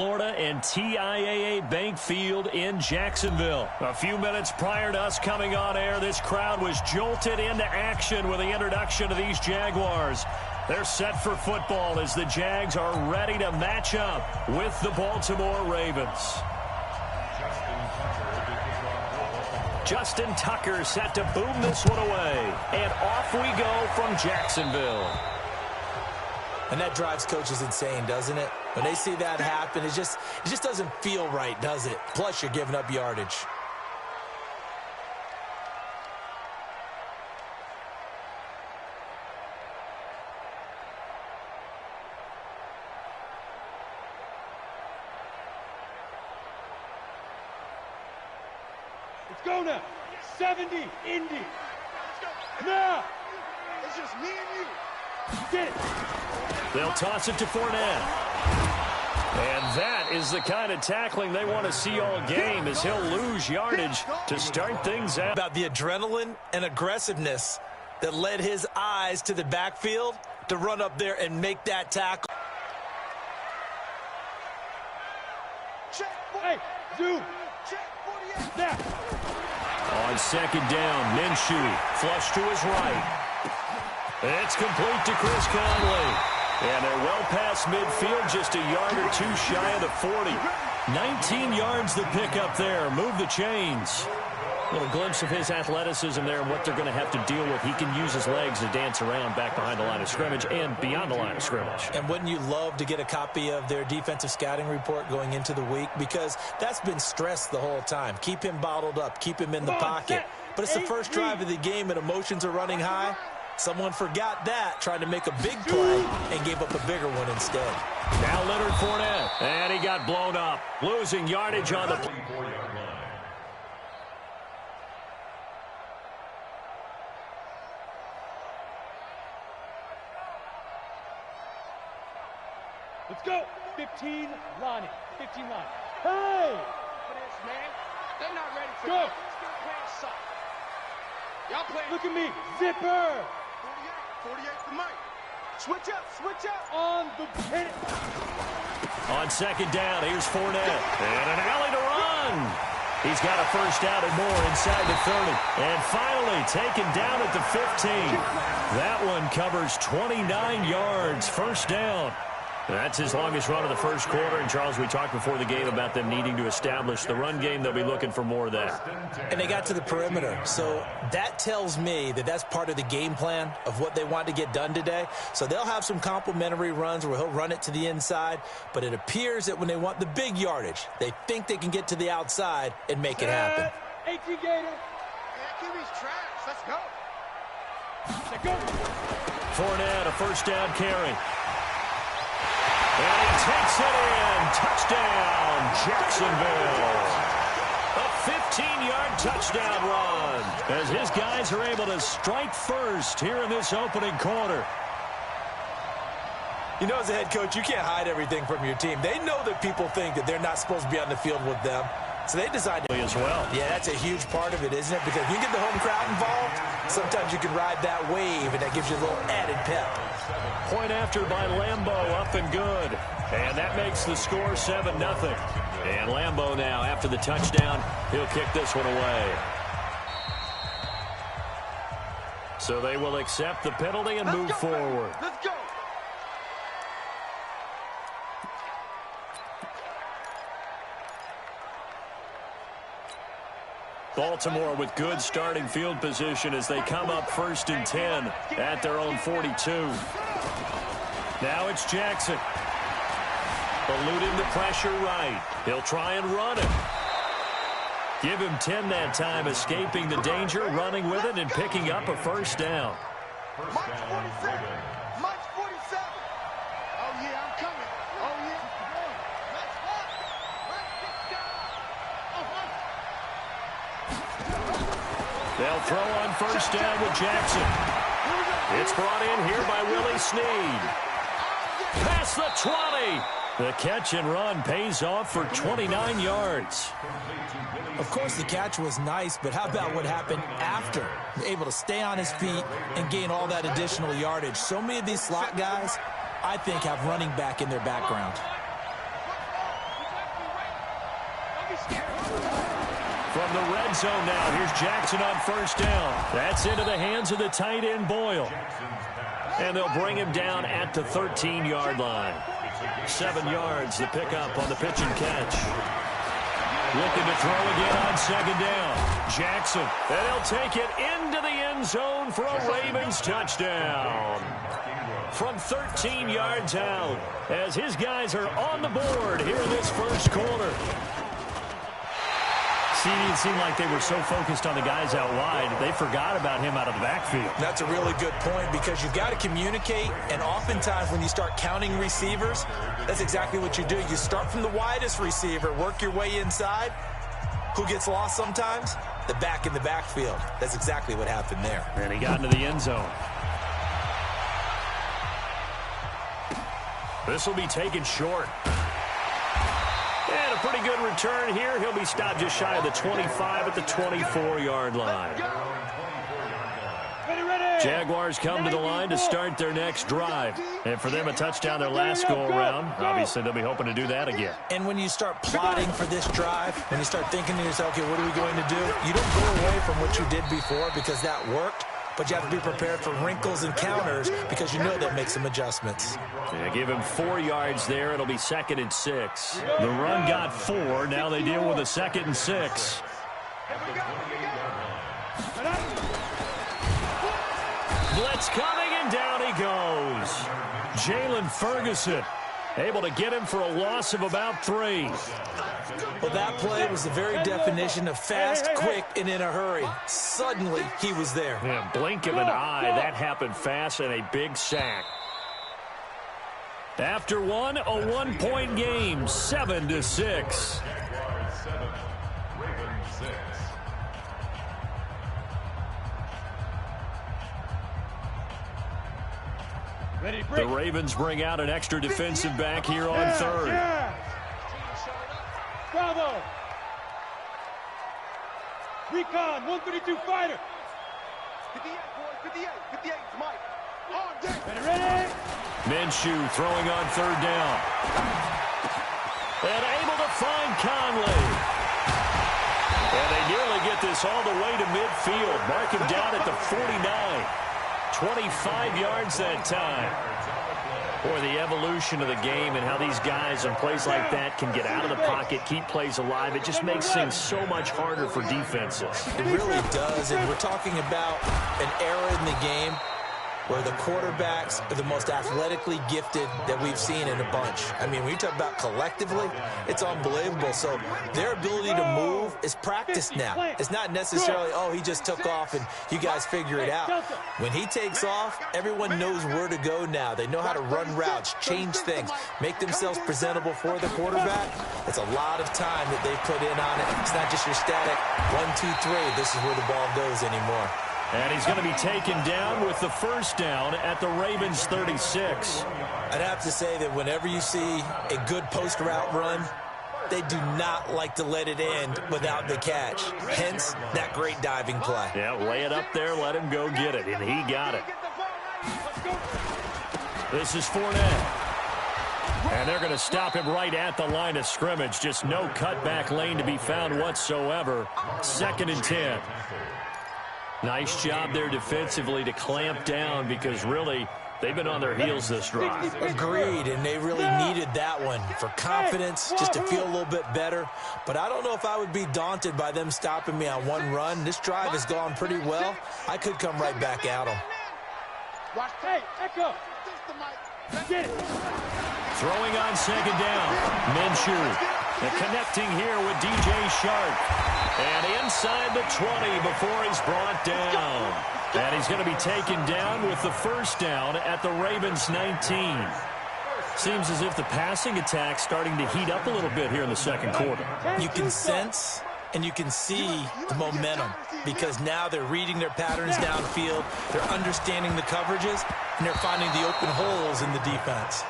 Florida and TIAA Bank Field in Jacksonville. A few minutes prior to us coming on air, this crowd was jolted into action with the introduction of these Jaguars. They're set for football as the Jags are ready to match up with the Baltimore Ravens. Justin Tucker set to boom this one away. And off we go from Jacksonville. And that drives coaches insane, doesn't it? When they see that happen, it just doesn't feel right, does it? Plus, you're giving up yardage. Let's go now. 70, Indy. Now. It's just me and you. Get it. They'll toss it to Fournette. And that is the kind of tackling they want to see all game, as he'll lose yardage to start things out. About the adrenaline and aggressiveness that led his eyes to the backfield to run up there and make that tackle. Hey, zoom. Now. On second down, Minshew flush to his right. It's complete to Chris Conley. And they're well past midfield, just a yard or two shy of the 40. 19 yards the pick up there. Move the chains. A little glimpse of his athleticism there and what they're going to have to deal with. He can use his legs to dance around back behind the line of scrimmage and beyond the line of scrimmage. And wouldn't you love to get a copy of their defensive scouting report going into the week? Because that's been stressed the whole time. Keep him bottled up. Keep him in the pocket. But it's the first drive of the game and emotions are running high. Someone forgot that, trying to make a big play, and gave up a bigger one instead. Now Leonard Fournette, and he got blown up, losing yardage on the 4-yard line. Let's go. 15, Lonnie. 15, Lonnie. Hey! Man, they're not ready for go. that. Still playing soft. Y'all playing. Look at me. Zipper. 48 for Mike. Switch up. On the pin. On second down, here's Fournette. And an alley to run. He's got a first down and more inside the 30. And finally taken down at the 15. That one covers 29 yards. First down. That's his longest run of the first quarter. And, Charles, we talked before the game about them needing to establish the run game. They'll be looking for more of that. And they got to the perimeter. So that tells me that that's part of the game plan of what they want to get done today. So they'll have some complimentary runs where he'll run it to the inside. But it appears that when they want the big yardage, they think they can get to the outside and make it happen. 18 Gator. QB's trash. Let's go. Let's go. Fournette, a first down carry. And he takes it in. Touchdown, Jacksonville. A 15-yard touchdown run as his guys are able to strike first here in this opening quarter. You know, as a head coach, you can't hide everything from your team. They know that people think that they're not supposed to be on the field with them. So they decide to. As well. Yeah, that's a huge part of it, isn't it? Because you get the home crowd involved, sometimes you can ride that wave, and that gives you a little added pep. Point after by Lambeau, up and good. And that makes the score 7-0. And Lambeau now, after the touchdown, he'll kick this one away. So they will accept the penalty and move forward. Let's go. Baltimore with good starting field position as they come up 1st and 10 at their own 42. Now it's Jackson. Eluding the pressure right. He'll try and run it. Give him 10 that time, escaping the danger, running with it, and picking up a first down. Mike's 47. Mike's 47. Oh, yeah, I'm coming. Oh, yeah. Let's walk. Let's get down. They'll throw on first down with Jackson. It's brought in here by Willie Snead. Past the 20. The catch and run pays off for 29 yards. Of course, the catch was nice, but how about what happened after? Able to stay on his feet and gain all that additional yardage. So many of these slot guys, I think, have running back in their background. From the red zone now, here's Jackson on first down. That's into the hands of the tight end, Boyle. And they'll bring him down at the 13-yard line. 7 yards, the pickup on the pitch and catch. Looking to throw again on second down. Jackson, and he'll take it into the end zone for a Ravens touchdown. From 13 yards out, as his guys are on the board here in this first quarter. See, it seemed like they were so focused on the guys out wide, they forgot about him out of the backfield. That's a really good point because you've got to communicate, and oftentimes when you start counting receivers, that's exactly what you do. You start from the widest receiver, work your way inside. Who gets lost sometimes? The back in the backfield. That's exactly what happened there. And he got into the end zone. This will be taken short. And a pretty good return here. He'll be stopped just shy of the 25 at the 24-yard line. Jaguars come to the line to start their next drive. And for them, a touchdown their last go-around. Obviously, they'll be hoping to do that again. And when you start plotting for this drive, when you start thinking to yourself, okay, what are we going to do? You don't go away from what you did before because that worked. But you have to be prepared for wrinkles and counters because you know they'll make some adjustments. Yeah, give him 4 yards there. It'll be 2nd and 6. The run got 4. Now they deal with a 2nd and 6. Blitz coming, and down he goes. Jalen Ferguson able to get him for a loss of about 3. Well, that play was the very definition of fast, quick, and in a hurry. Suddenly, he was there. Yeah, blink of an eye. That happened fast, and a big sack. After one, a 1-point game, 7-6. The Ravens bring out an extra defensive back here on third. Bravo. Recon, 132 fighter. 58, boys, 58, 58, Mike. On deck. Ready? Minshew throwing on third down. And able to find Conley. And they nearly get this all the way to midfield. Mark him down at the 49. 25 yards that time. Boy, the evolution of the game and how these guys on plays like that can get out of the pocket, keep plays alive, it just makes things so much harder for defenses. It really does, and we're talking about an era in the game where the quarterbacks are the most athletically gifted that we've seen in a bunch. I mean, when you talk about collectively, it's unbelievable. So their ability to move is practiced now. It's not necessarily, oh, he just took off and you guys figure it out. When he takes off, everyone knows where to go now. They know how to run routes, change things, make themselves presentable for the quarterback. It's a lot of time that they've put in on it. It's not just your static 1, 2, 3. This is where the ball goes anymore. And he's going to be taken down with the first down at the Ravens 36. I'd have to say that whenever you see a good post route run, they do not like to let it end without the catch. Hence, that great diving play. Yeah, lay it up there, let him go get it, and he got it. This is Fournette. And they're going to stop him right at the line of scrimmage. Just no cutback lane to be found whatsoever. 2nd and 10. Nice job there defensively to clamp down because really they've been on their heels this drive. Agreed, and they really needed that one for confidence, just to feel a little bit better. But I don't know if I would be daunted by them stopping me on one run. This drive has gone pretty well. I could come right back at them. Watch tape. Echo. Get it. Throwing on second down. Minshew. And connecting here with DJ Shark. And inside the 20 before he's brought down. And he's going to be taken down with the first down at the Ravens 19. Seems as if the passing attack's starting to heat up a little bit here in the second quarter. You can sense and you can see the momentum because now they're reading their patterns downfield, they're understanding the coverages, and they're finding the open holes in the defense.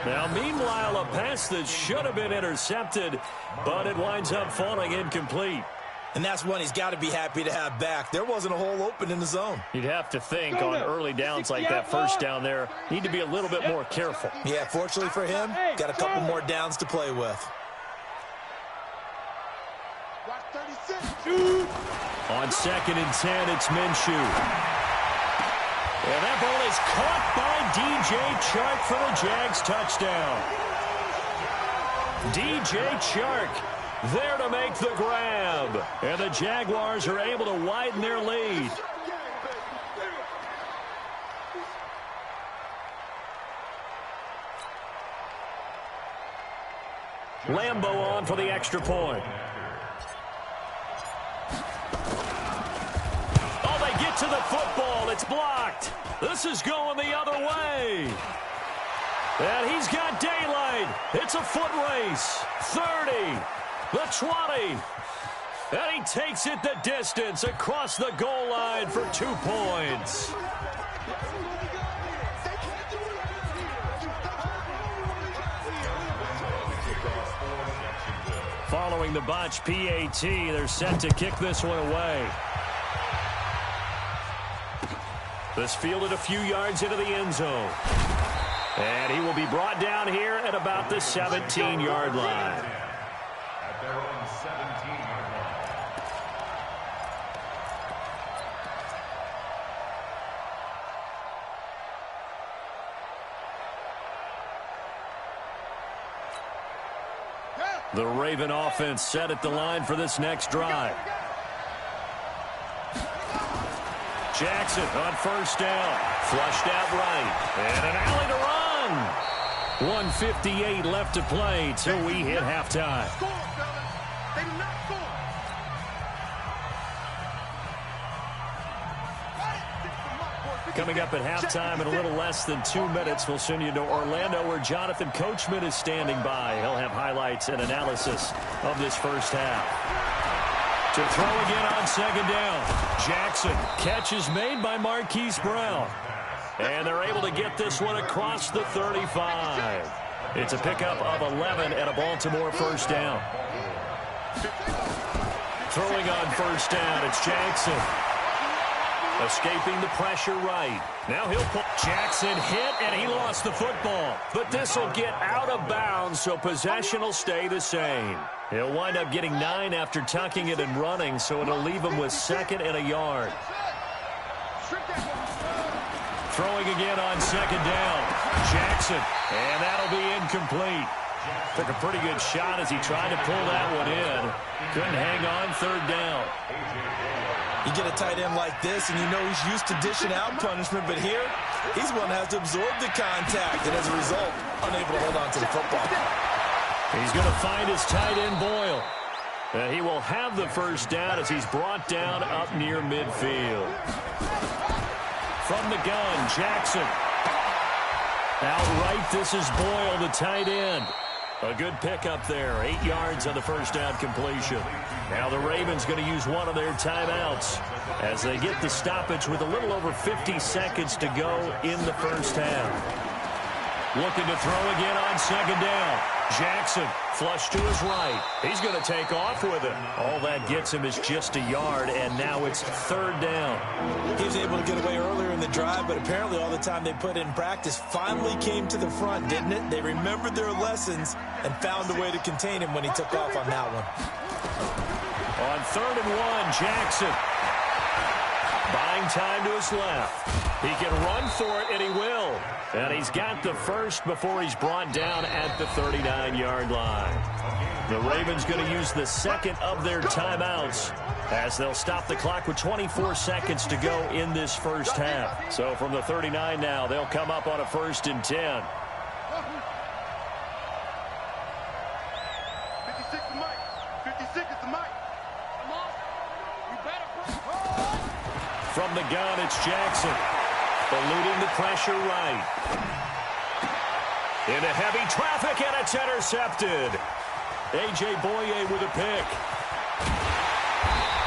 Now, meanwhile, a pass that should have been intercepted, but it winds up falling incomplete. And that's one he's got to be happy to have back. There wasn't a hole open in the zone. You'd have to think on early downs like that first down there, need to be a little bit more careful. Yeah, fortunately for him, got a couple more downs to play with. On 2nd and 10, it's Minshew. And that ball is caught by DJ Chark for the Jags touchdown. DJ Chark there to make the grab. And the Jaguars are able to widen their lead. Lambo on for the extra point. Oh, they get to the football. It's blocked. This is going the other way. And he's got daylight. It's a foot race. 30, the 20. And he takes it the distance across the goal line for 2 points. Following the botch PAT, they're set to kick this one away. This fielded a few yards into the end zone. And he will be brought down here at about the 17-yard line. At their own 17-yard line. The Raven offense set at the line for this next drive. Jackson on first down. Flushed out right. And an alley to run. 1:58 left to play till we hit halftime. They do not score. Coming up at halftime in a little less than 2 minutes, we'll send you to Orlando where Jonathan Coachman is standing by. He'll have highlights and analysis of this first half. To throw again on 2nd down. Jackson. Catch is made by Marquise Brown. And they're able to get this one across the 35. It's a pickup of 11 and a Baltimore first down. Throwing on first down, it's Jackson. Escaping the pressure right. Now he'll pull. Jackson hit, and he lost the football. But this will get out of bounds, so possession will stay the same. He'll wind up getting 9 after tucking it and running, so it'll leave him with 2nd and a yard. Throwing again on 2nd down. Jackson, and that'll be incomplete. Took a pretty good shot as he tried to pull that one in. Couldn't hang on 3rd down. You get a tight end like this, and you know he's used to dishing out punishment, but here, he's one that has to absorb the contact, and as a result, unable to hold on to the football. He's going to find his tight end, Boyle. And he will have the first down as he's brought down up near midfield. From the gun, Jackson. Outright, this is Boyle, the tight end. A good pickup there. 8 yards on the first down completion. Now the Ravens going to use one of their timeouts as they get the stoppage with a little over 50 seconds to go in the first half. Looking to throw again on 2nd down. Jackson, flush to his right. He's going to take off with it. All that gets him is just a yard, and now it's 3rd down. He was able to get away earlier in the drive, but apparently all the time they put in practice finally came to the front, didn't it? They remembered their lessons and found a way to contain him when he took off on that one. On 3rd and 1, Jackson. Buying time to his left. He can run for it, and he will. And he's got the first before he's brought down at the 39-yard line. The Ravens going to use the 2nd of their timeouts as they'll stop the clock with 24 seconds to go in this first half. So from the 39 now, they'll come up on a 1st and 10. 56 is Mike. 56 is the Mike. Come on. You better push. From the gun, it's Jackson. Eluding the pressure right. Into heavy traffic, and it's intercepted. A.J. Boye with a pick.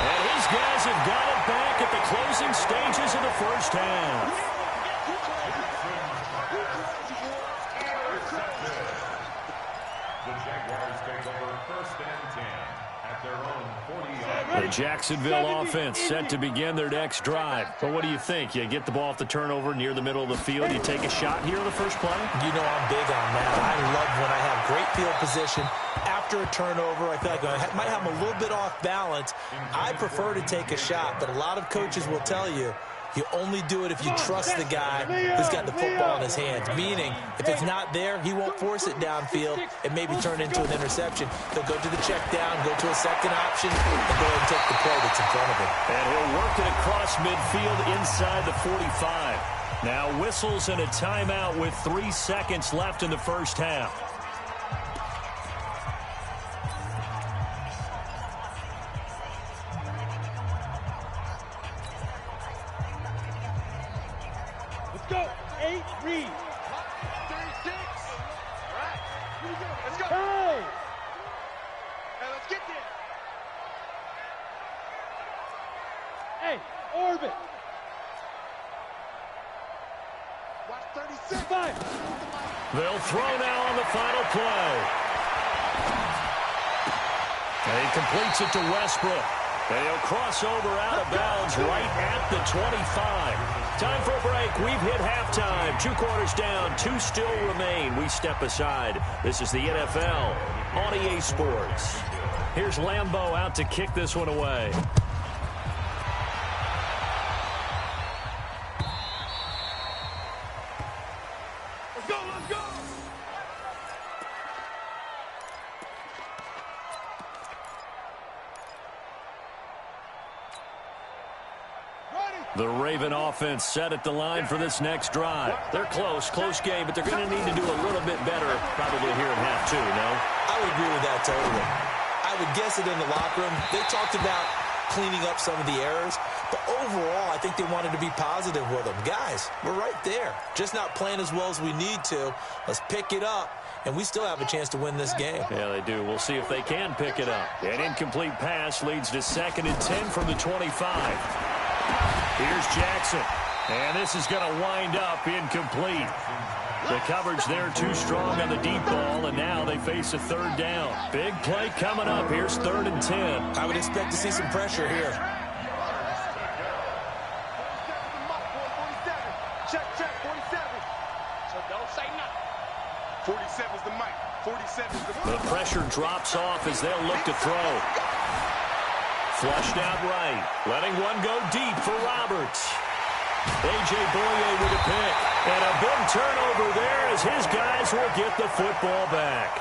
And his guys have got it back at the closing stages of the first half. The Jaguars take over 1st and 10. At their own 40-yard. The Jacksonville offense set to begin their next drive. But what do you think? You get the ball off the turnover near the middle of the field. You take a shot here on the first play? You know I'm big on that. I love when I have great field position. After a turnover, I feel like I might have them a little bit off balance. I prefer to take a shot, but a lot of coaches will tell you, you only do it if you trust the guy who's got the football in his hands. Meaning, if it's not there, he won't force it downfield and maybe turn into an interception. He'll go to the check down, go to a second option, and go ahead and take the play that's in front of him. And he'll work it across midfield inside the 45. Now whistles and a timeout with 3 seconds left in the first half. Go. 8, read. 36. All right. Here we go. Let's go. Hey. Hey, let's get there. Hey, orbit. Watch 36. 5. They'll throw now on the final play. And he completes it to Westbrook. And he'll cross over out of bounds right at the 25. Time for a break. We've hit halftime. 2 quarters down. 2 still remain. We step aside. This is the NFL on EA Sports. Here's Lambeau out to kick this one away. Let's go, let's go. The Raven offense set at the line for this next drive. They're close game, but they're going to need to do a little bit better probably here in half 2, no? I would agree with that totally. I would guess it in the locker room. They talked about cleaning up some of the errors, but overall, I think they wanted to be positive with them. Guys, we're right there. Just not playing as well as we need to. Let's pick it up, and we still have a chance to win this game. Yeah, they do. We'll see if they can pick it up. An incomplete pass leads to 2nd and 10 from the 25. Here's Jackson, and this is going to wind up incomplete. The coverage there too strong on the deep ball, and now they face a 3rd down. Big play coming up. Here's 3rd and 10. I would expect to see some pressure here. Check, 47. So don't say nothing. 47's the mic. 47's the mic. The pressure drops off as they'll look to throw. Flushed out right. Letting one go deep for Roberts. A.J. Boye with a pick. And a big turnover there as his guys will get the football back.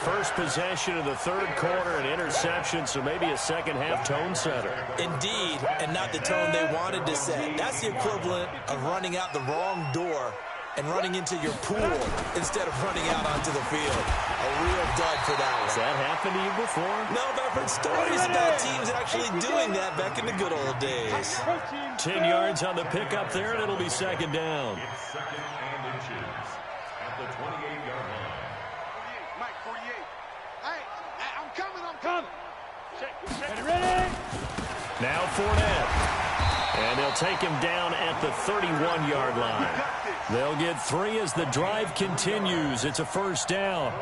First possession of the 3rd quarter, an interception, so maybe a second-half tone setter. Indeed, and not the tone they wanted to set. That's the equivalent of running out the wrong door and running into your pool instead of running out onto the field. A real dud for that one. Has that happened to you before? No, but I've heard stories about teams actually doing that back in the good old days. 10 yards on the pickup there, and it'll be 2nd down. It's 2nd and inches at the 28-yard line. 48, Mike, 48. Hey, I'm coming. Ready? Now Fournette. And they'll take him down at the 31-yard line. They'll get 3 as the drive continues. It's a 1st down.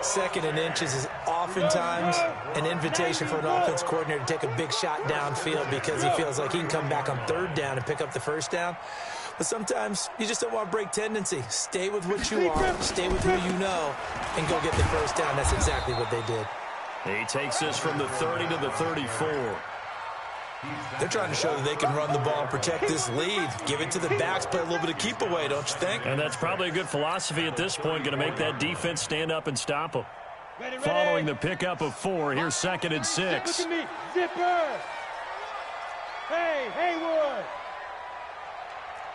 2nd and inches is oftentimes an invitation for an offense coordinator to take a big shot downfield because he feels like he can come back on 3rd down and pick up the 1st down. But sometimes you just don't want to break tendency. Stay with what you are, stay with who you know, and go get the 1st down. That's exactly what they did. He takes this from the 30 to the 34. They're trying to show that they can run the ball and protect this lead. Give it to the backs, play a little bit of keep away, don't you think? And that's probably a good philosophy at this point, going to make that defense stand up and stop them. Following the pickup of 4, here's 2nd and 6. Look at me. Zipper. Hey, Haywood.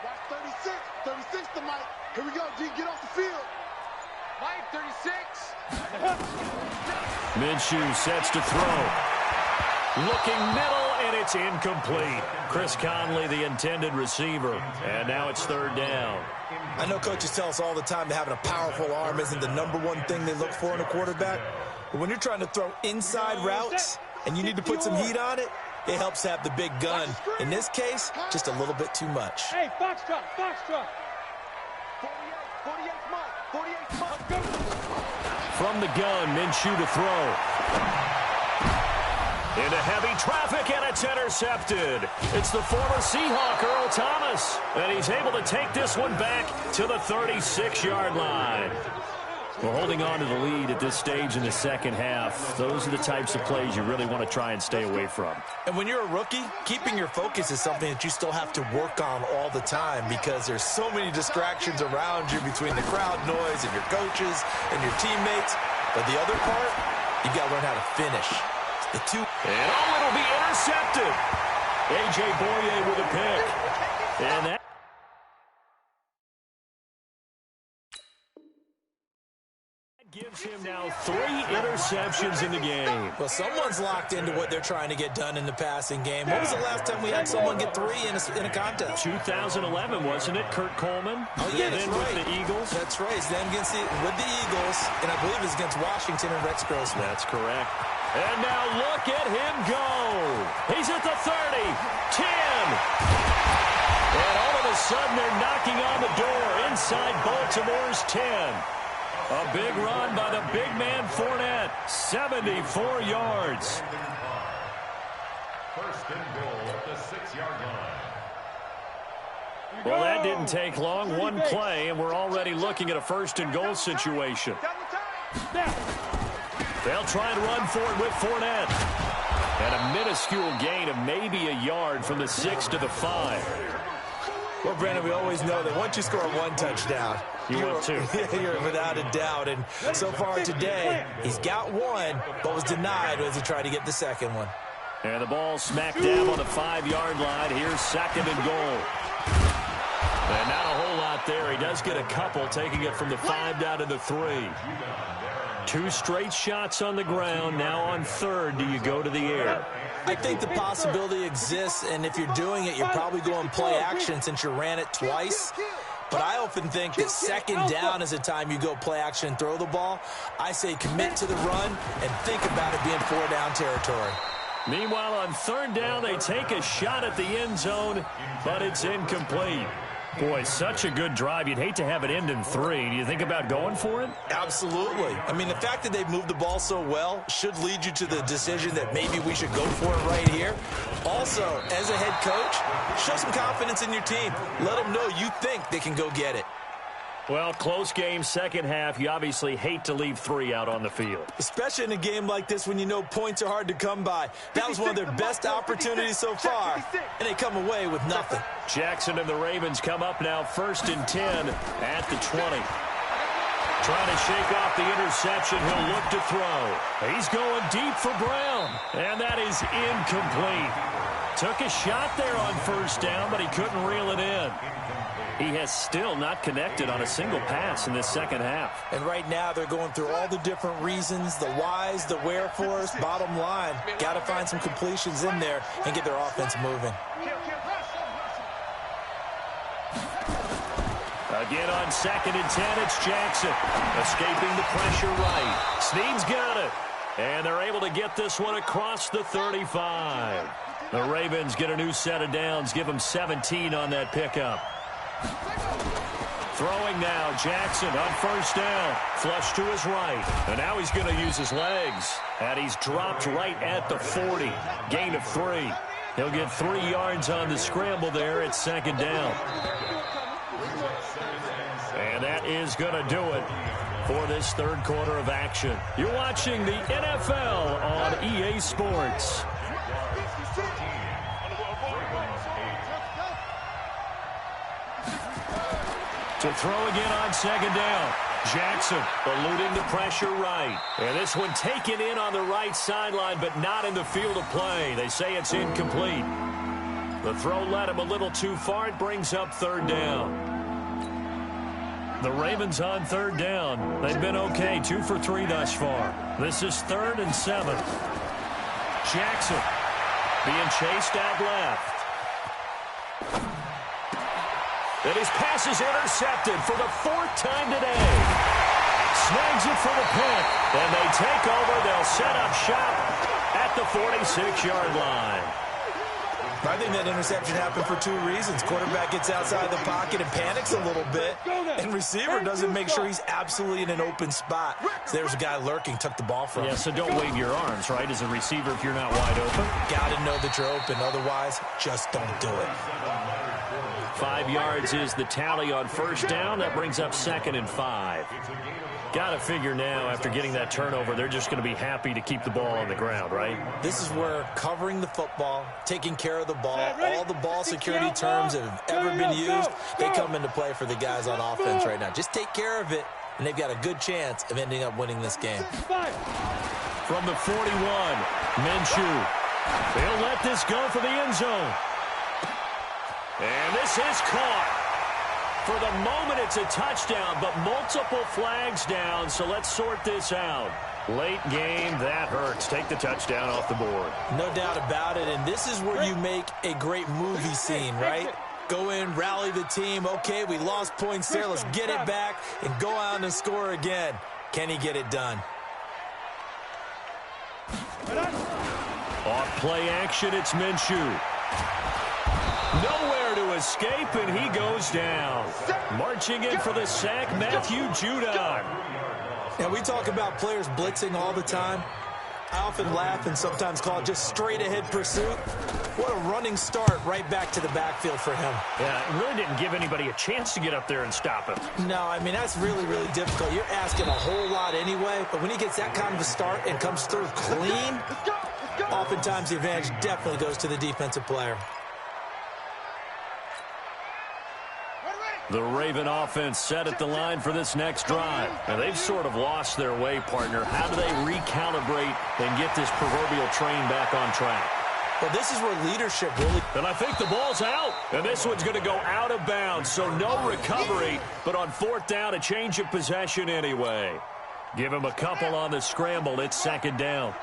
Watch 36. 36 the mic. Here we go, G. Get off the field. Mike, 36. Minshew sets to throw. Looking middle, and it's incomplete. Chris Conley, the intended receiver. And now it's 3rd down. I know coaches tell us all the time that having a powerful arm isn't the #1 thing they look for in a quarterback. But when you're trying to throw inside routes and you need to put some heat on it, it helps have the big gun. In this case, just a little bit too much. Hey, Foxtrot. 48 Mike. 48 Mike. From the gun, Minshew to throw. Into heavy traffic, and it's intercepted. It's the former Seahawk, Earl Thomas, and he's able to take this one back to the 36-yard line. We're holding on to the lead at this stage in the second half. Those are the types of plays you really want to try and stay away from. And when you're a rookie, keeping your focus is something that you still have to work on all the time because there's so many distractions around you between the crowd noise and your coaches and your teammates. But the other part, you got to learn how to finish. The two. And it'll be intercepted. A.J. Boye with a pick. And that gives him now 3 interceptions in the game. Well, someone's locked into what they're trying to get done in the passing game. When was the last time we had someone get 3 in a contest? 2011, wasn't it? Kurt Coleman. Oh, yeah, that's then right. With the Eagles. That's right. It's then with the Eagles, and I believe it's against Washington and Rex Grossman. That's correct. And now look at him go. He's at the 30, 10. And all of a sudden they're knocking on the door inside Baltimore's 10. A big run by the big man Fournette. 74 yards. First and goal at the 6-yard line. Well, that didn't take long. One play, and we're already looking at a first and goal situation. They'll try and run for it with Fournette. And a minuscule gain of maybe a yard from the 6 to the 5. Well, Brandon, we always know that once you score 1 touchdown, you're without a doubt. And so far today, he's got 1, but was denied as he tried to get the second one. And the ball smacked down on the 5-yard line. Here's second and goal. And not a whole lot there. He does get a couple, taking it from the 5 down to the 3. 2 straight shots on the ground. Now on third, do you go to the air? I think the possibility exists, and if you're doing it, you're probably going play action since you ran it twice. But I often think that second down is the time you go play action and throw the ball. I say commit to the run and think about it being 4-down territory. Meanwhile, on third down, they take a shot at the end zone, but it's incomplete. Boy, such a good drive. You'd hate to have it end in 3. Do you think about going for it? Absolutely. I mean, the fact that they've moved the ball so well should lead you to the decision that maybe we should go for it right here. Also, as a head coach, show some confidence in your team. Let them know you think they can go get it. Well, close game, second half. You obviously hate to leave 3 out on the field. Especially in a game like this when you know points are hard to come by. That was one of their best opportunities so far, and they come away with nothing. Jackson and the Ravens come up now first and 10 at the 20. Trying to shake off the interception. He'll look to throw. He's going deep for Brown, and that is incomplete. Took a shot there on first down, but he couldn't reel it in. He has still not connected on a single pass in this second half. And right now they're going through all the different reasons, the whys, the wherefores. Bottom line, got to find some completions in there and get their offense moving. Again on second and 10, it's Jackson. Escaping the pressure right. Snead's got it. And they're able to get this one across the 35. The Ravens get a new set of downs, give them 17 on that pickup. Throwing now, Jackson on first down. Flush to his right. And now he's going to use his legs. And he's dropped right at the 40. Gain of 3. He'll get 3 yards on the scramble there at second down. And that is going to do it for this third quarter of action. You're watching the NFL on EA Sports. To throw again on second down. Jackson eluding the pressure right. And this one taken in on the right sideline, but not in the field of play. They say it's incomplete. The throw led him a little too far. It brings up third down. The Ravens on third down. They've been okay, 2 for 3 thus far. This is 3rd and 7. Jackson being chased out left. And his pass is intercepted for the 4th time today. Snags it for the pick. And they take over. They'll set up shop at the 46-yard line. I think that interception happened for two reasons. Quarterback gets outside the pocket and panics a little bit, and receiver doesn't make sure he's absolutely in an open spot. So there's a guy lurking, took the ball from him. Yeah, so don't wave your arms, right, as a receiver if you're not wide open. Got to know that you're open. Otherwise, just don't do it. 5 yards is the tally on first down. That brings up 2nd and 5. Got to figure now, after getting that turnover, they're just going to be happy to keep the ball on the ground, right? This is where covering the football, taking care of the ball, all the ball security terms that have ever been used, they come into play for the guys on offense right now. Just take care of it, and they've got a good chance of ending up winning this game. From the 41, Minshew. They'll let this go for the end zone. And this is caught. For the moment, it's a touchdown, but multiple flags down, so let's sort this out. Late game, that hurts. Take the touchdown off the board. No doubt about it, and this is where you make a great movie scene, right? Go in, rally the team. Okay, we lost points there. Let's get it back and go out and score again. Can he get it done? Off play action, it's Minshew. Nowhere to escape, and he goes down. Marching in for the sack, Matthew Judon. And we talk about players blitzing all the time. I often laugh and sometimes call it just straight-ahead pursuit. What a running start right back to the backfield for him. Yeah, it really didn't give anybody a chance to get up there and stop him. No, I mean, that's really, really difficult. You're asking a whole lot anyway, but when he gets that kind of a start and comes through clean, oftentimes the advantage definitely goes to the defensive player. The Raven offense set at the line for this next drive. And they've sort of lost their way, partner. How do they recalibrate and get this proverbial train back on track? Well, this is where leadership really... And I think the ball's out. And this one's going to go out of bounds, so no recovery. But on 4th down, a change of possession anyway. Give him a couple on the scramble. It's 2nd down.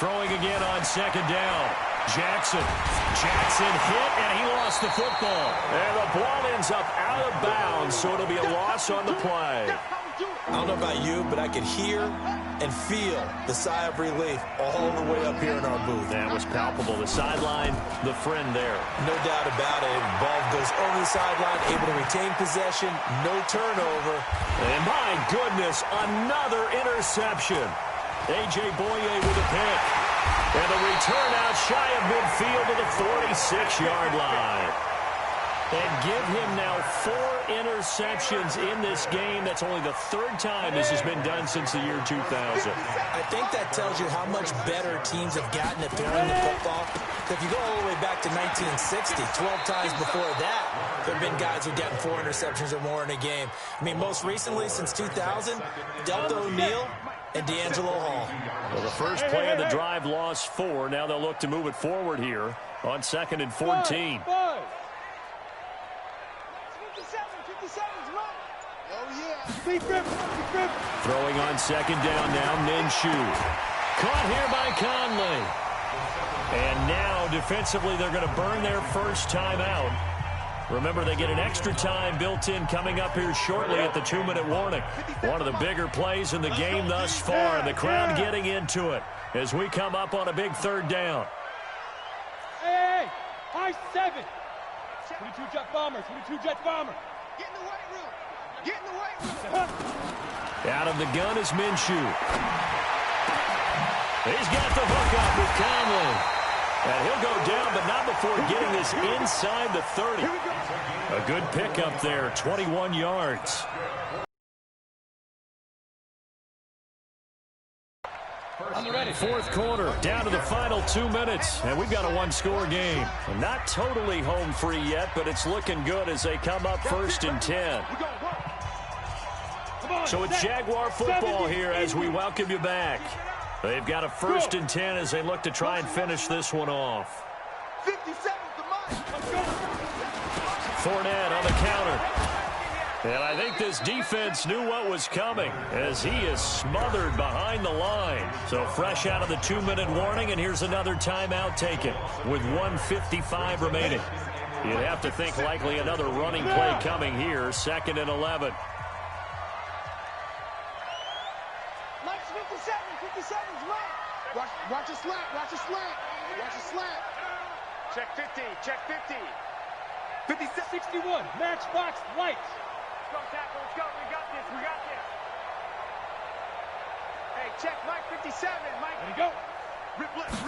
Throwing again on 2nd down. Jackson hit, and he lost the football. And the ball ends up out of bounds, so it'll be a loss on the play. I don't know about you, but I could hear and feel the sigh of relief all the way up here in our booth. That was palpable. The sideline, the friend there. No doubt about it. Ball goes over the sideline, able to retain possession, no turnover. And my goodness, another interception. A.J. Boye with a pick. And the return out shy of midfield to the 46-yard line. And give him now 4 interceptions in this game. That's only the 3rd time this has been done since the year 2000. I think that tells you how much better teams have gotten at throwing the football. If you go all the way back to 1960, 12 times before that, there have been guys who've gotten 4 interceptions or more in a game. I mean, most recently, since 2000, Delta O'Neal and D'Angelo Hall. Well, the first play of the drive lost 4. Now they'll look to move it forward here on 2nd and 14. Throwing on 2nd down now, Minshew. Caught here by Conley. And now, defensively, they're going to burn their first time out. Remember, they get an extra time built in coming up here shortly at the 2-minute warning. One of the bigger plays in the game thus far, and the crowd getting into it as we come up on a big 3rd down. Hey, high 7. 22 Jet Bomber, 22 Jet Bomber. Get in the weight room. Get in the weight room. Out of the gun is Minshew. He's got the hook up with Conley. And he'll go down, but not before getting this inside the 30. A good pickup there, 21 yards. Fourth quarter, down to the final 2 minutes, and we've got a 1-score game. Not totally home free yet, but it's looking good as they come up 1st and 10. So it's Jaguar football here as we welcome you back. They've got a 1st and 10 as they look to try and finish this one off. 50 seconds to mine. Fournette on the counter. And I think this defense knew what was coming as he is smothered behind the line. So fresh out of the 2-minute warning, and here's another timeout taken with 1:55 remaining. You'd have to think likely another running play coming here, 2nd and 11. Watch a slant. Watch a slant. Watch a slant. Check 50. Check 50. 61. Matchbox lights. Let's go, tackle. Let's go. We got this. We got this. Hey, check Mike 57. Mike. There you go.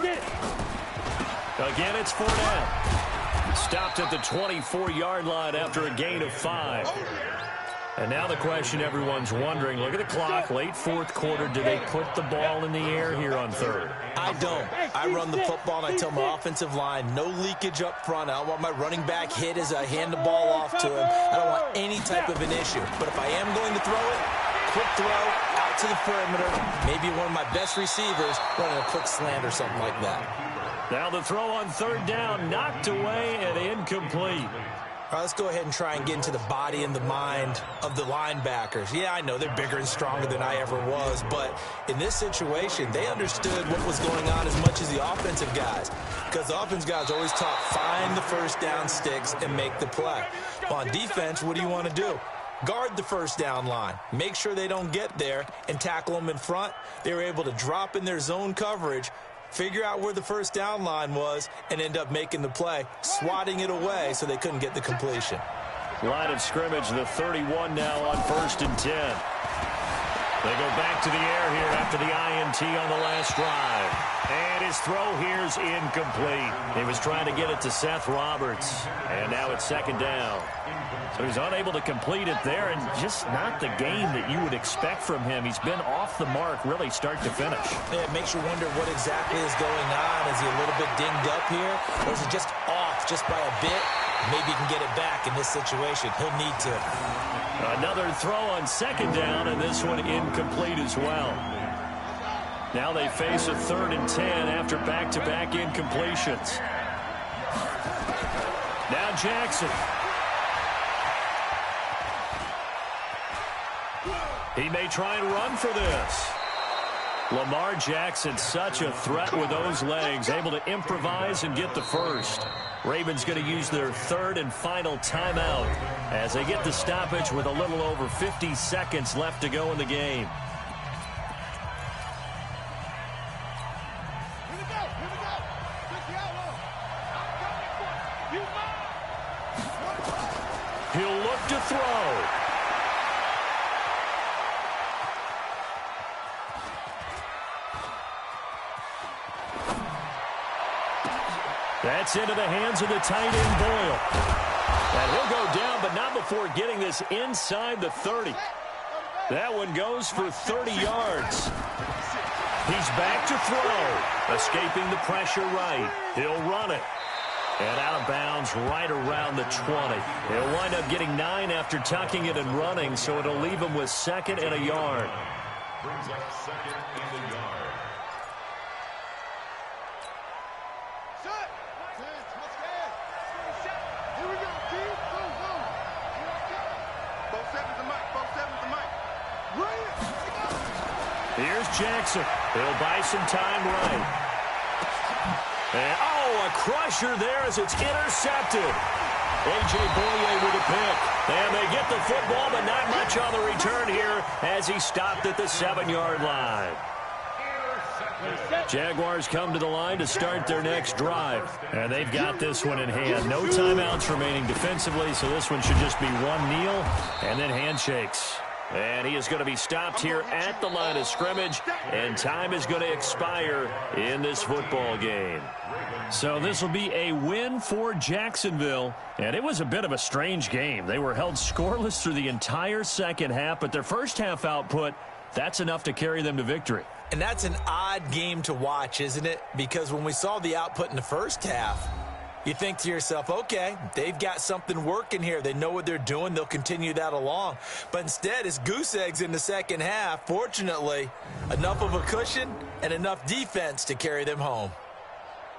Get it. Again, it's 4 down. Stopped at the 24-yard line after a gain of 5. And now the question everyone's wondering, look at the clock, late fourth quarter, do they put the ball in the air here on third? I don't. I run the football, and I tell my offensive line, no leakage up front. I don't want my running back hit as I hand the ball off to him. I don't want any type of an issue. But if I am going to throw it, quick throw, out to the perimeter, maybe one of my best receivers running a quick slant or something like that. Now the throw on third down, knocked away and incomplete. All right, let's go ahead and try and get into the body and the mind of the linebackers. Yeah, I know they're bigger and stronger than I ever was, but in this situation, they understood what was going on as much as the offensive guys, because the offensive guys always taught find the first down sticks and make the play. On defense, what do you want to do? Guard the first down line. Make sure they don't get there and tackle them in front. They were able to drop in their zone coverage, figure out where the first down line was, and end up making the play, swatting it away so they couldn't get the completion. Line of scrimmage, the 31 now on 1st and 10. They go back to the air here after the INT on the last drive. And his throw here's incomplete. He was trying to get it to Seth Roberts. And now it's 2nd down. So he's unable to complete it there, and just not the game that you would expect from him. He's been off the mark really start to finish. Yeah, it makes you wonder what exactly is going on. Is he a little bit dinged up here, or is it just off just by a bit? Maybe he can get it back in this situation. He'll need to. Another throw on 2nd down, and this one incomplete as well. Now they face a 3rd and 10 after back-to-back incompletions. Now Jackson. He may try and run for this. Lamar Jackson, such a threat with those legs, able to improvise and get the first. Ravens going to use their 3rd and final timeout as they get the stoppage with a little over 50 seconds left to go in the game. He'll look to throw. That's into the hands of the tight end, Boyle. And he'll go down, but not before getting this inside the 30. That one goes for 30 yards. He's back to throw. Escaping the pressure right. He'll run it. And out of bounds right around the 20. He'll wind up getting 9 after tucking it and running, so it'll leave him with 2nd and a yard. Brings up 2nd and a yard. Here's Jackson. He'll buy some time right. And, oh, a crusher there as it's intercepted. A.J. Boye with a pick. And they get the football, but not much on the return here as he stopped at the 7-yard line. Jaguars come to the line to start their next drive. And they've got this one in hand. No timeouts remaining defensively, so this one should just be one kneel and then handshakes. And he is going to be stopped here at the line of scrimmage, and time is going to expire in this football game. So this will be a win for Jacksonville, and it was a bit of a strange game. They were held scoreless through the entire second half, but their first half output, that's enough to carry them to victory. And that's an odd game to watch, isn't it? Because when we saw the output in the first half, you think to yourself, okay, they've got something working here. They know what they're doing. They'll continue that along. But instead, it's goose eggs in the second half. Fortunately, enough of a cushion and enough defense to carry them home.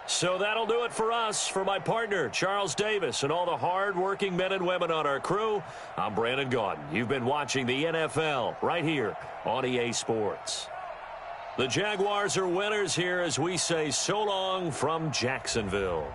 So that'll do it for us. For my partner, Charles Davis, and all the hard-working men and women on our crew, I'm Brandon Gaudin. You've been watching the NFL right here on EA Sports. The Jaguars are winners here as we say so long from Jacksonville.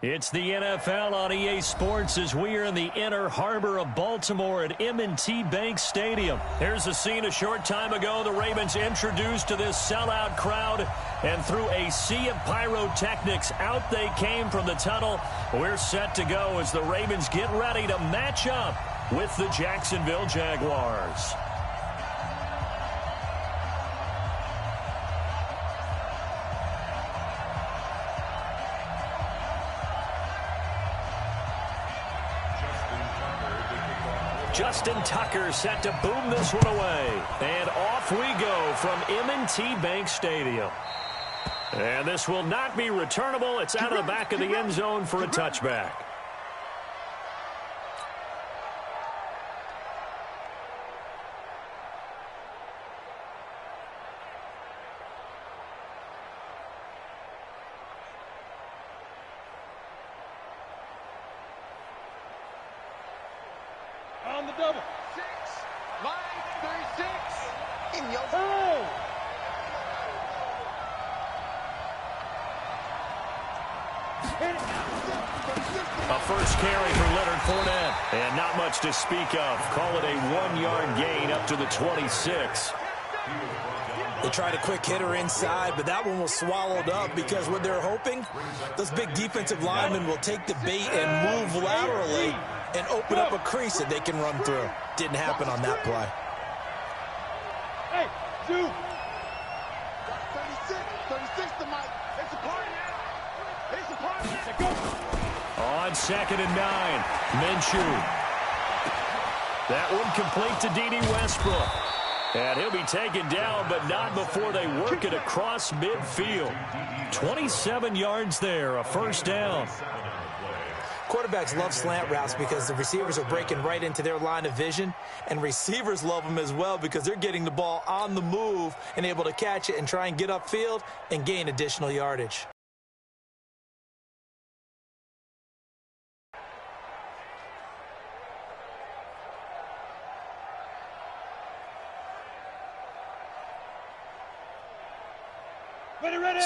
It's the NFL on EA Sports as we are in the inner harbor of Baltimore at M&T Bank Stadium. Here's a scene a short time ago. The Ravens introduced to this sellout crowd, and through a sea of pyrotechnics, out they came from the tunnel. We're set to go as the Ravens get ready to match up with the Jacksonville Jaguars. Justin Tucker set to boom this one away. And off we go from M&T Bank Stadium. And this will not be returnable. It's out of the back of the end zone for a touchback. On the double. 6, line 36. In your Oh! A first carry for Leonard Fournette. And not much to speak of. Call it a 1-yard gain up to the 26. They tried a quick hitter inside, but that one was swallowed up because what they're hoping, those big defensive linemen will take the bait and move laterally and open up a crease that they can run through. Didn't happen on that play. Hey, two. 36 to Mike. It's a party now. It's a party now. Go. On 2nd and 9, Minshew. That one complete to D.D. Westbrook. And he'll be taken down, but not before they work it across midfield. 27 yards there, a first down. Quarterbacks love slant routes because the receivers are breaking right into their line of vision, and receivers love them as well because they're getting the ball on the move and able to catch it and try and get upfield and gain additional yardage.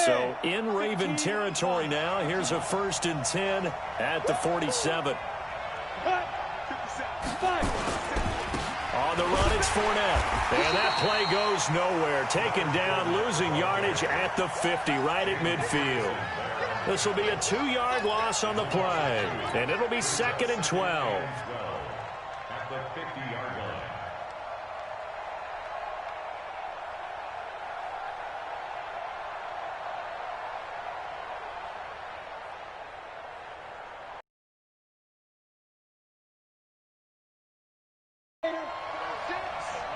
So in Raven territory now. Here's a 1st and 10 at the 47. On the run, it's Fournette. And that play goes nowhere. Taken down, losing yardage at the 50, right at midfield. This will be a 2-yard loss on the play. And it'll be 2nd and 12. At the 50-yard line.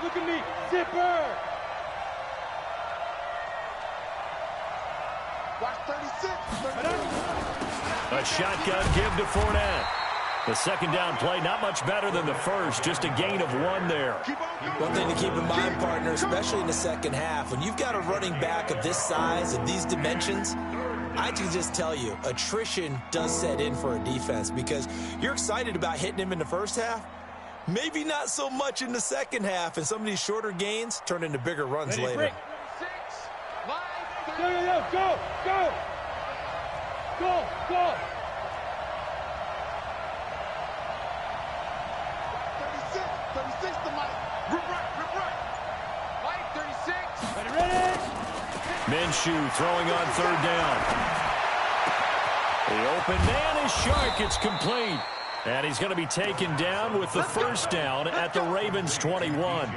Look at me, zipper. Watch 36. A shotgun give to Fournette. The second down play, not much better than the first, just a gain of 1 there. One thing to keep in mind, partner, especially in the second half, when you've got a running back of this size, of these dimensions, I can just tell you, attrition does set in for a defense because you're excited about hitting him in the first half. Maybe not so much in the second half, and some of these shorter gains turn into bigger runs later. Break. 6, line 36. Go. Go. 36 to Mike. Rip right. Mike 36. Ready. Minshew throwing on 3rd down. The open man is Shark. It's complete. And he's going to be taken down with the first down at the Ravens 21.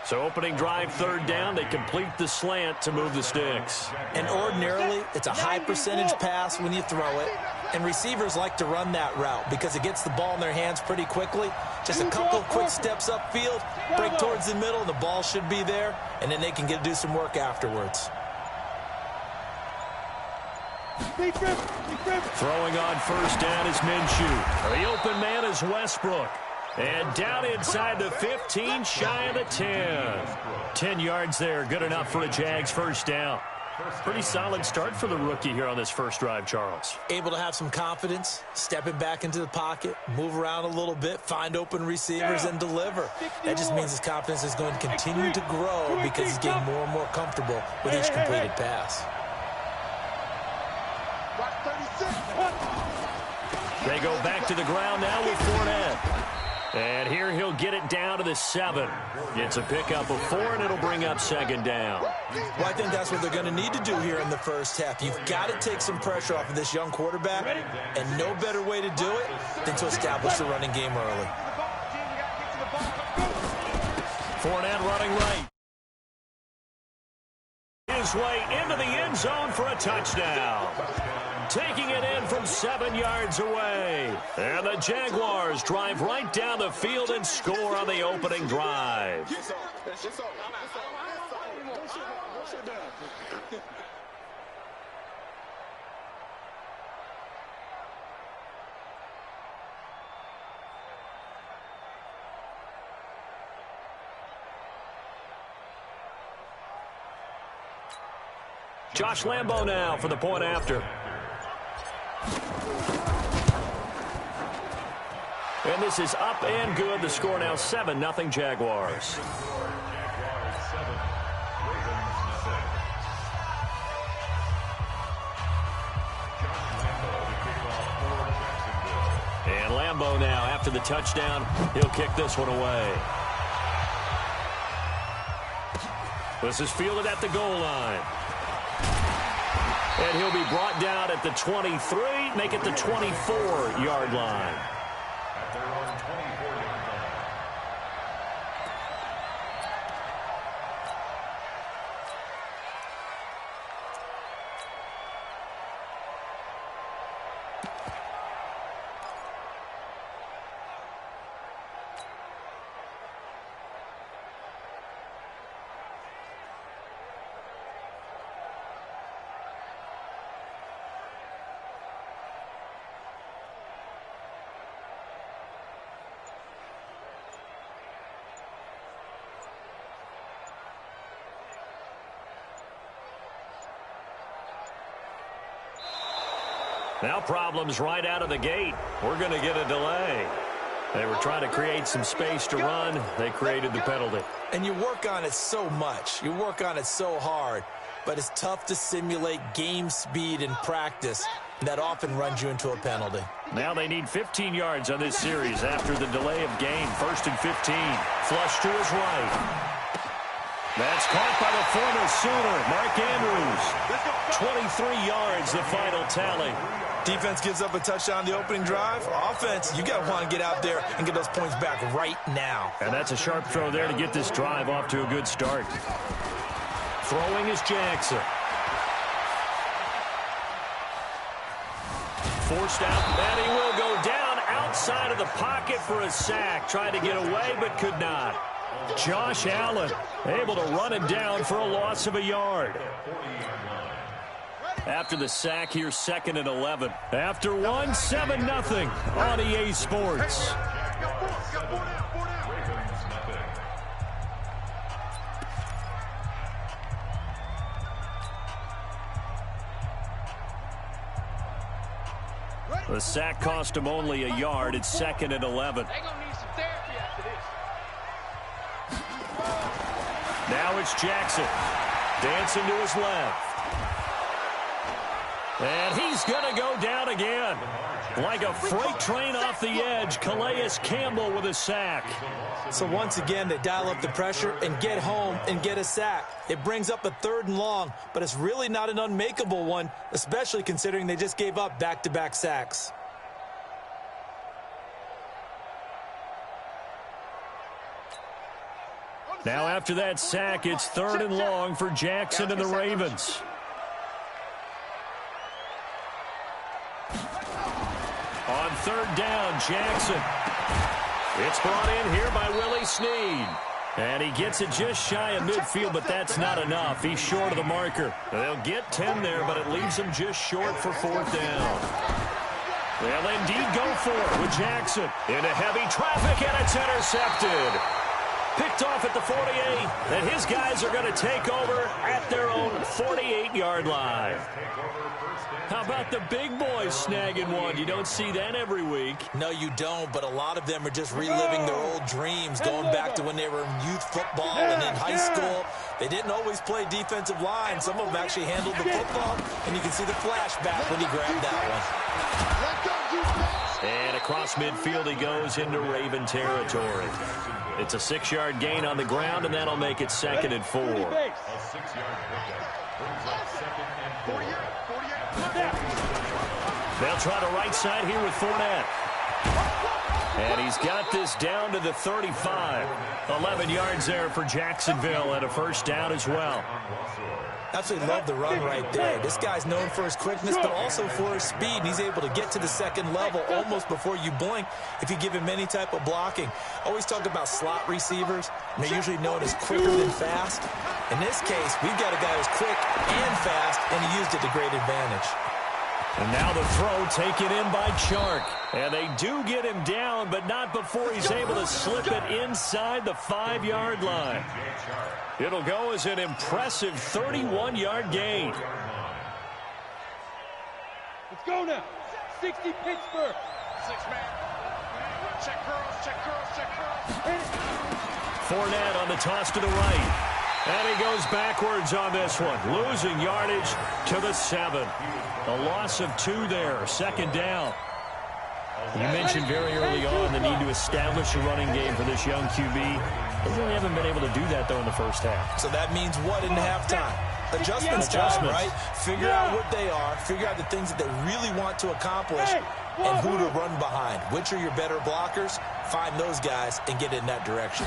So opening drive, 3rd down. They complete the slant to move the sticks. And ordinarily, it's a high percentage pass when you throw it. And receivers like to run that route because it gets the ball in their hands pretty quickly. Just a couple of quick steps upfield, break towards the middle, and the ball should be there. And then they can do some work afterwards. Throwing on 1st down is Minshew. The open man is Westbrook. And down inside the 15, shy of the 10. 10 yards there, good enough for a Jags first down. Pretty solid start for the rookie here on this first drive, Charles. Able to have some confidence, stepping back into the pocket, move around a little bit, find open receivers, and deliver. That just means his confidence is going to continue to grow because he's getting more and more comfortable with each completed pass. Watch 36. go back to the ground now with Fournette. And here he'll get it down to the 7. It's a pickup of 4, and it'll bring up second down. Well, I think that's what they're going to need to do here in the first half. You've got to take some pressure off of this young quarterback, and no better way to do it than to establish the running game early. Fournette running right. His way into the end zone for a touchdown. Taking it in from 7 yards away. And the Jaguars drive right down the field and score on the opening drive. Josh Lambo now for the point after. And this is up and good. The score now 7-0 Jaguars. And Lambo now, after the touchdown, he'll kick this one away. This is fielded at the goal line. And he'll be brought down at the 23, make it the 24-yard line. Now problems right out of the gate. We're going to get a delay. They were trying to create some space to run. They created the penalty. And you work on it so much. You work on it so hard. But it's tough to simulate game speed in practice. And that often runs you into a penalty. Now they need 15 yards on this series after the delay of game. 1st and 15. Flush to his right. That's caught by the former Sooner, Mark Andrews. 23 yards, the final tally. Defense gives up a touchdown the opening drive. Offense, you got to want to get out there and get those points back right now. And that's a sharp throw there to get this drive off to a good start. Throwing is Jackson. Forced out, and he will go down outside of the pocket for a sack. Tried to get away, but could not. Josh Allen able to run it down for a loss of a yard. After the sack, here's 2nd and 11. After 1, 7-0 on EA Sports. The sack cost him only a yard. It's 2nd and 11. Now it's Jackson. Dancing to his left. And he's going to go down again. Like a freight train off the edge, Calais Campbell with a sack. So once again, they dial up the pressure and get home and get a sack. It brings up a 3rd and long, but it's really not an unmakeable one, especially considering they just gave up back-to-back sacks. Now after that sack, it's 3rd and long for Jackson and the Ravens. On 3rd down, Jackson. It's brought in here by Willie Snead. And he gets it just shy of midfield, but that's not enough. He's short of the marker. They'll get 10 there, but it leaves him just short for 4th down. They'll indeed go for it with Jackson. Into heavy traffic, and it's intercepted. Picked off at the 48, and his guys are going to take over at their own 48-yard line. How about the big boys snagging one? You don't see that every week. No, you don't, but a lot of them are just reliving their old dreams, going back to when they were in youth football and in high school. They didn't always play defensive line. Some of them actually handled the football, and you can see the flashback when he grabbed that one. And across midfield he goes into Raven territory. It's a 6-yard gain on the ground, and that'll make it 2nd and 4. A 6-yard pickup brings up 2nd and 4. They'll try the right side here with Fournette. And he's got this down to the 35. 11 yards there for Jacksonville and a first down as well. Absolutely love the run right there. This guy's known for his quickness, but also for his speed. And he's able to get to the second level almost before you blink if you give him any type of blocking. Always talk about slot receivers. And they're usually known as quicker than fast. In this case, we've got a guy who's quick and fast, and he used it to great advantage. And now the throw taken in by Chark. And they do get him down, but not before he's able to slip it inside the 5-yard line. It'll go as an impressive 31-yard gain. Let's go now. 60 Pittsburgh. 6-man. Check curls, check curls, check curls. Fournette on the toss to the right. And he goes backwards on this one, losing yardage to the 7. A loss of 2 there, 2nd down. You mentioned very early on the need to establish a running game for this young QB. They really haven't been able to do that, though, in the first half. So that means what in halftime? Adjustments time, right? Figure out what they are, figure out the things that they really want to accomplish, and who to run behind. Which are your better blockers? Find those guys and get in that direction.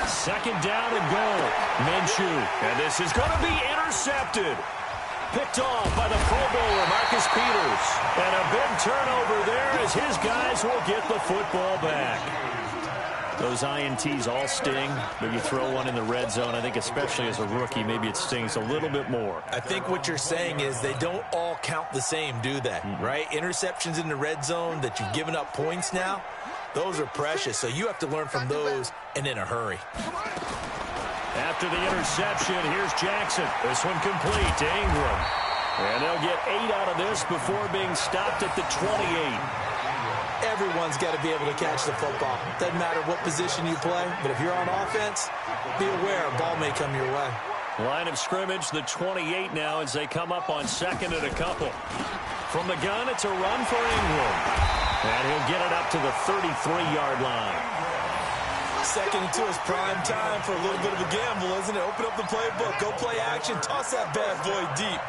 2nd down and goal. Minshew. And this is going to be intercepted. Picked off by the Pro Bowler, Marcus Peters. And a big turnover there as his guys will get the football back. Those INTs all sting, but you throw one in the red zone, I think especially as a rookie, maybe it stings a little bit more. I think what you're saying is they don't all count the same, do they? Right? Interceptions in the red zone that you've given up points now, those are precious. So you have to learn from those and in a hurry. After the interception, here's Jackson. This one complete to Ingram. And they'll get 8 out of this before being stopped at the 28. Everyone's got to be able to catch the football. Doesn't matter what position you play, but if you're on offense, be aware a ball may come your way. Line of scrimmage, the 28 now as they come up on 2nd and a couple. From the gun, it's a run for Ingram. And he'll get it up to the 33-yard line. 2nd and 2 is prime time for a little bit of a gamble, isn't it? Open up the playbook, go play action, toss that bad boy deep.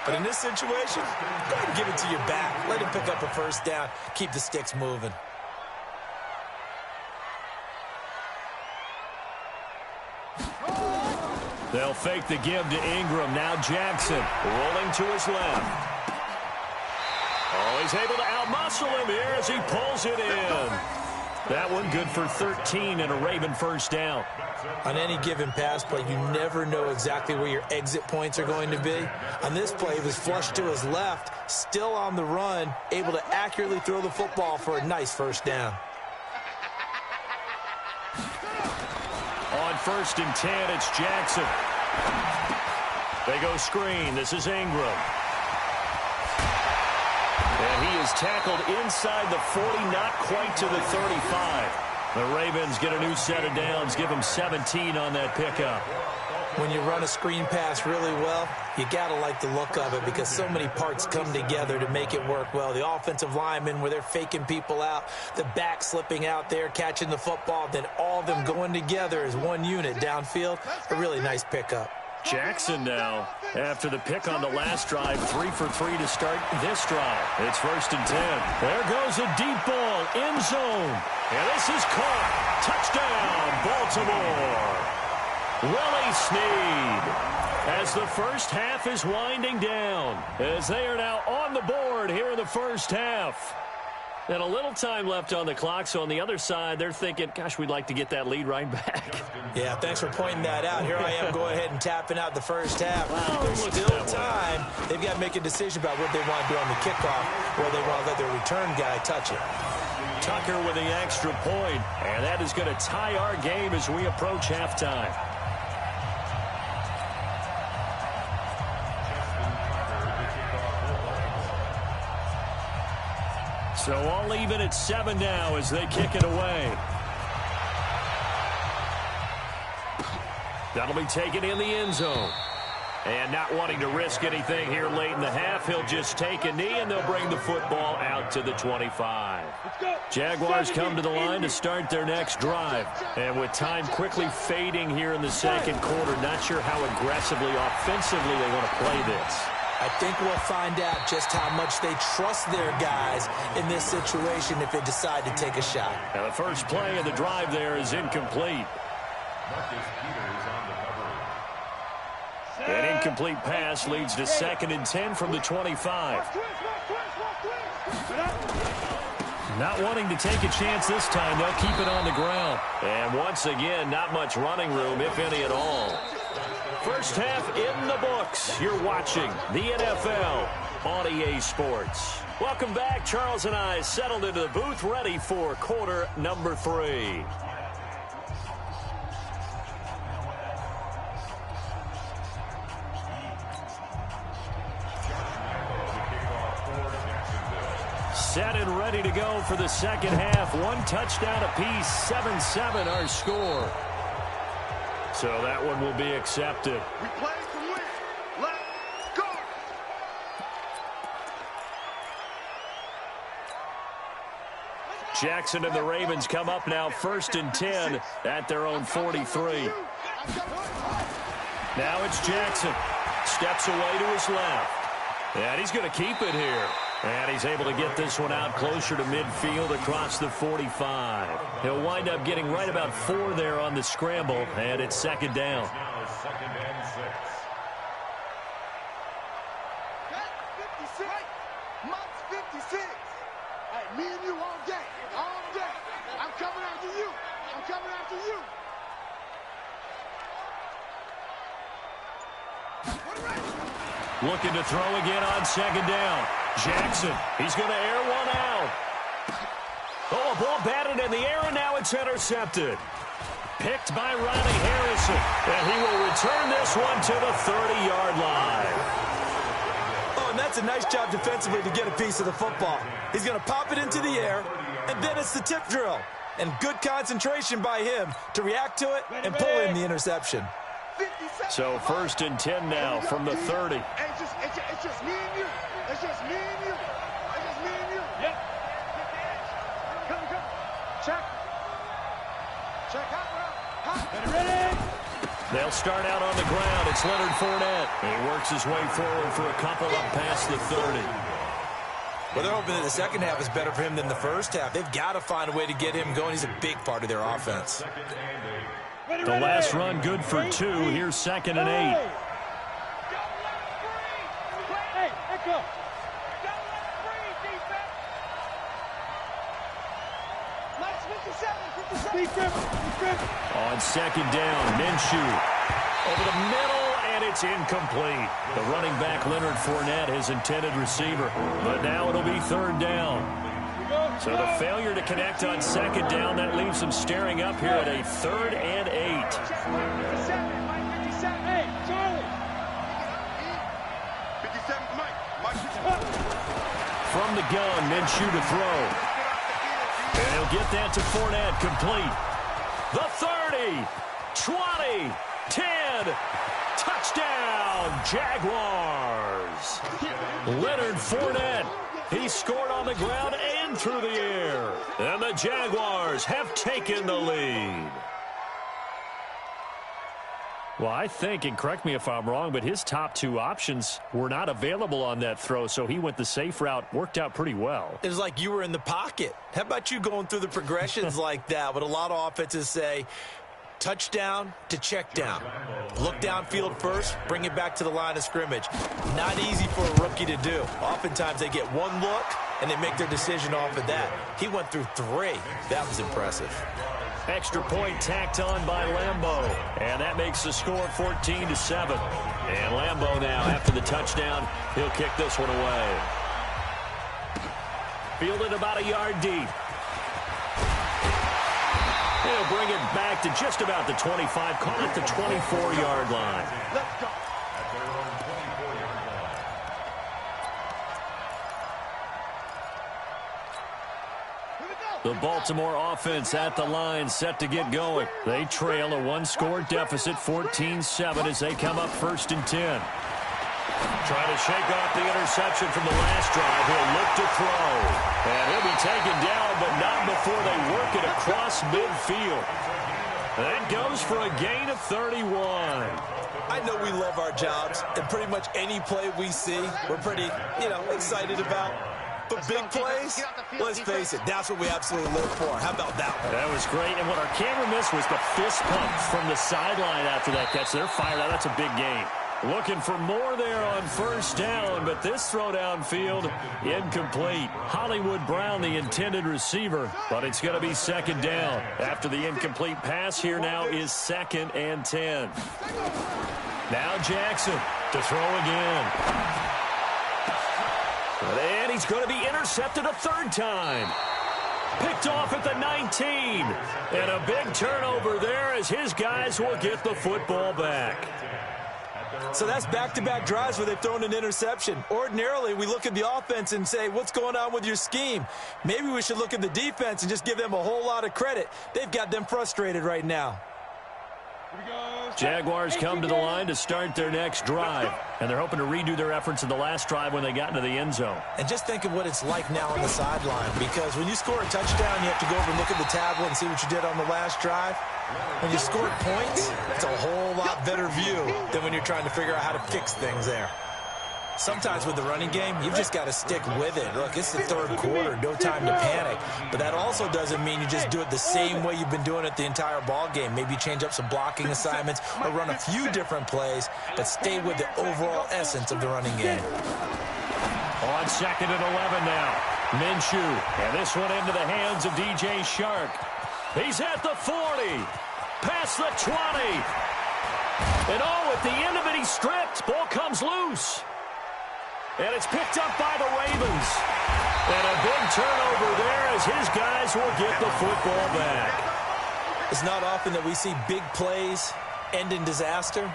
But in this situation, go ahead and give it to your back. Let him pick up a first down. Keep the sticks moving. They'll fake the give to Ingram. Now Jackson rolling to his left. Oh, he's able to outmuscle him here as he pulls it in. That one good for 13 and a Raven first down. On any given pass play, you never know exactly where your exit points are going to be. On this play, he was flushed to his left, still on the run, able to accurately throw the football for a nice first down. On 1st and 10, it's Jackson. They go screen. This is Ingram. And he is tackled inside the 40, not quite to the 35. The Ravens get a new set of downs, give them 17 on that pickup. When you run a screen pass really well, you got to like the look of it because so many parts come together to make it work well. The offensive linemen where they're faking people out, the back slipping out there, catching the football, then all of them going together as one unit downfield. A really nice pickup. Jackson now, after the pick on the last drive, 3 for 3 to start this drive. It's 1st and 10. There goes a deep ball, end zone. And this is caught. Touchdown, Baltimore. Willie Snead. As the first half is winding down, as they are now on the board here in the first half. And a little time left on the clock, so on the other side, they're thinking, gosh, we'd like to get that lead right back. Yeah, thanks for pointing that out. Here I am going ahead and tapping out the first half. Well, there's still time. They've got to make a decision about what they want to do on the kickoff, where they want to let their return guy touch it. Tucker with the extra point, and that is going to tie our game as we approach halftime. So all even at 7 now as they kick it away. That'll be taken in the end zone. And not wanting to risk anything here late in the half, he'll just take a knee, and they'll bring the football out to the 25. Jaguars come to the line to start their next drive. And with time quickly fading here in the second quarter, not sure how aggressively, offensively they want to play this. I think we'll find out just how much they trust their guys in this situation if they decide to take a shot. Now the first play of the drive there is incomplete. An incomplete pass leads to 2nd and 10 from the 25. Not wanting to take a chance this time, they'll keep it on the ground. And once again, not much running room, if any at all. First half in the books. You're watching the NFL on EA Sports. Welcome back. Charles and I settled into the booth, ready for quarter number 3. Set and ready to go for the second half. 1 touchdown apiece, 7-7 our score. So that one will be accepted. We play to win. Let's go. Jackson and the Ravens come up now 1st and 10 at their own 43. Now it's Jackson. Steps away to his left. And he's going to keep it here. And he's able to get this one out closer to midfield across the 45. He'll wind up getting right about 4 there on the scramble, and it's 2nd down. Now 2nd and 6. 56. Mike's 56. Hey, me and you all day. All day. I'm coming after you. I'm coming after you. Looking to throw again on 2nd down. Jackson, he's going to air one out. Oh, a ball batted in the air, and now it's intercepted. Picked by Riley Harrison, and he will return this one to the 30-yard line. Oh, and that's a nice job defensively to get a piece of the football. He's going to pop it into the air, and then it's the tip drill. And good concentration by him to react to it and pull in the interception. So 1st and 10 now from the 30. It's just me and you. It's just me and you. It's just me and you. Yep. Come. Check. Check out. Ready? They'll start out on the ground. It's Leonard Fournette. And he works his way forward for a couple up past the 30. Well, they're hoping that the second half is better for him than the first half. They've got to find a way to get him going. He's a big part of their offense. The last run good for 2. Here's 2nd and 8. Hey, echo. On 2nd down, Minshew over the middle, and it's incomplete. The running back, Leonard Fournette, his intended receiver. But now it'll be 3rd down. So the failure to connect on 2nd down, that leaves them staring up here at a 3rd and 8. Hey, Charlie. 57, Mike. From the gun, Minshew to throw. And he'll get that to Fournette, complete. The 30, 20, 10, touchdown, Jaguars. Leonard Fournette, he scored on the ground and through the air. And the Jaguars have taken the lead. Well, I think, and correct me if I'm wrong, but his top 2 options were not available on that throw, so he went the safe route, worked out pretty well. It was like you were in the pocket. How about you going through the progressions like that? What a lot of offenses say, touchdown to check down. Look downfield first, bring it back to the line of scrimmage. Not easy for a rookie to do. Oftentimes they get one look, and they make their decision off of that. He went through 3. That was impressive. Extra point tacked on by Lambeau. And that makes the score 14-7. And Lambeau now, after the touchdown, he'll kick this one away. Fielded about a yard deep. He'll bring it back to just about the 25, call it the 24-yard line. Let's go. Here we go. The Baltimore offense at the line, set to get going. They trail a one-score deficit, 14-7, as they come up 1st and 10. Trying to shake off the interception from the last drive. He'll look to throw. And he'll be taken down, but not before they work it across midfield. That goes for a gain of 31. I know we love our jobs, and pretty much any play we see, we're pretty, excited about. But big plays, let's face it, that's what we absolutely live for. How about that one? That was great, and what our camera missed was the fist pump from the sideline after that catch. They're fired out. That's a big game. Looking for more there on 1st down, but this throw downfield, incomplete. Hollywood Brown, the intended receiver, but it's going to be 2nd down. After the incomplete pass, here now is 2nd and 10. Now Jackson to throw again. And he's going to be intercepted a 3rd time. Picked off at the 19. And a big turnover there as his guys will get the football back. So that's back-to-back drives where they've thrown an interception. Ordinarily, we look at the offense and say, what's going on with your scheme? Maybe we should look at the defense and just give them a whole lot of credit. They've got them frustrated right now. Jaguars come to the line to start their next drive, and they're hoping to redo their efforts in the last drive when they got into the end zone. And just think of what it's like now on the sideline, because when you score a touchdown, you have to go over and look at the tablet and see what you did on the last drive. When you score points, it's a whole lot better view than when you're trying to figure out how to fix things there. Sometimes with the running game, you've just got to stick with it. Look, it's the 3rd quarter, no time to panic. But that also doesn't mean you just do it the same way you've been doing it the entire ball game. Maybe change up some blocking assignments or run a few different plays, but stay with the overall essence of the running game. On 2nd and 11 now. Minshew, and this one into the hands of DJ Shark. He's at the 40, past the 20. And at the end of it, he's stripped. Ball comes loose. And it's picked up by the Ravens. And a big turnover there as his guys will get the football back. It's not often that we see big plays end in disaster,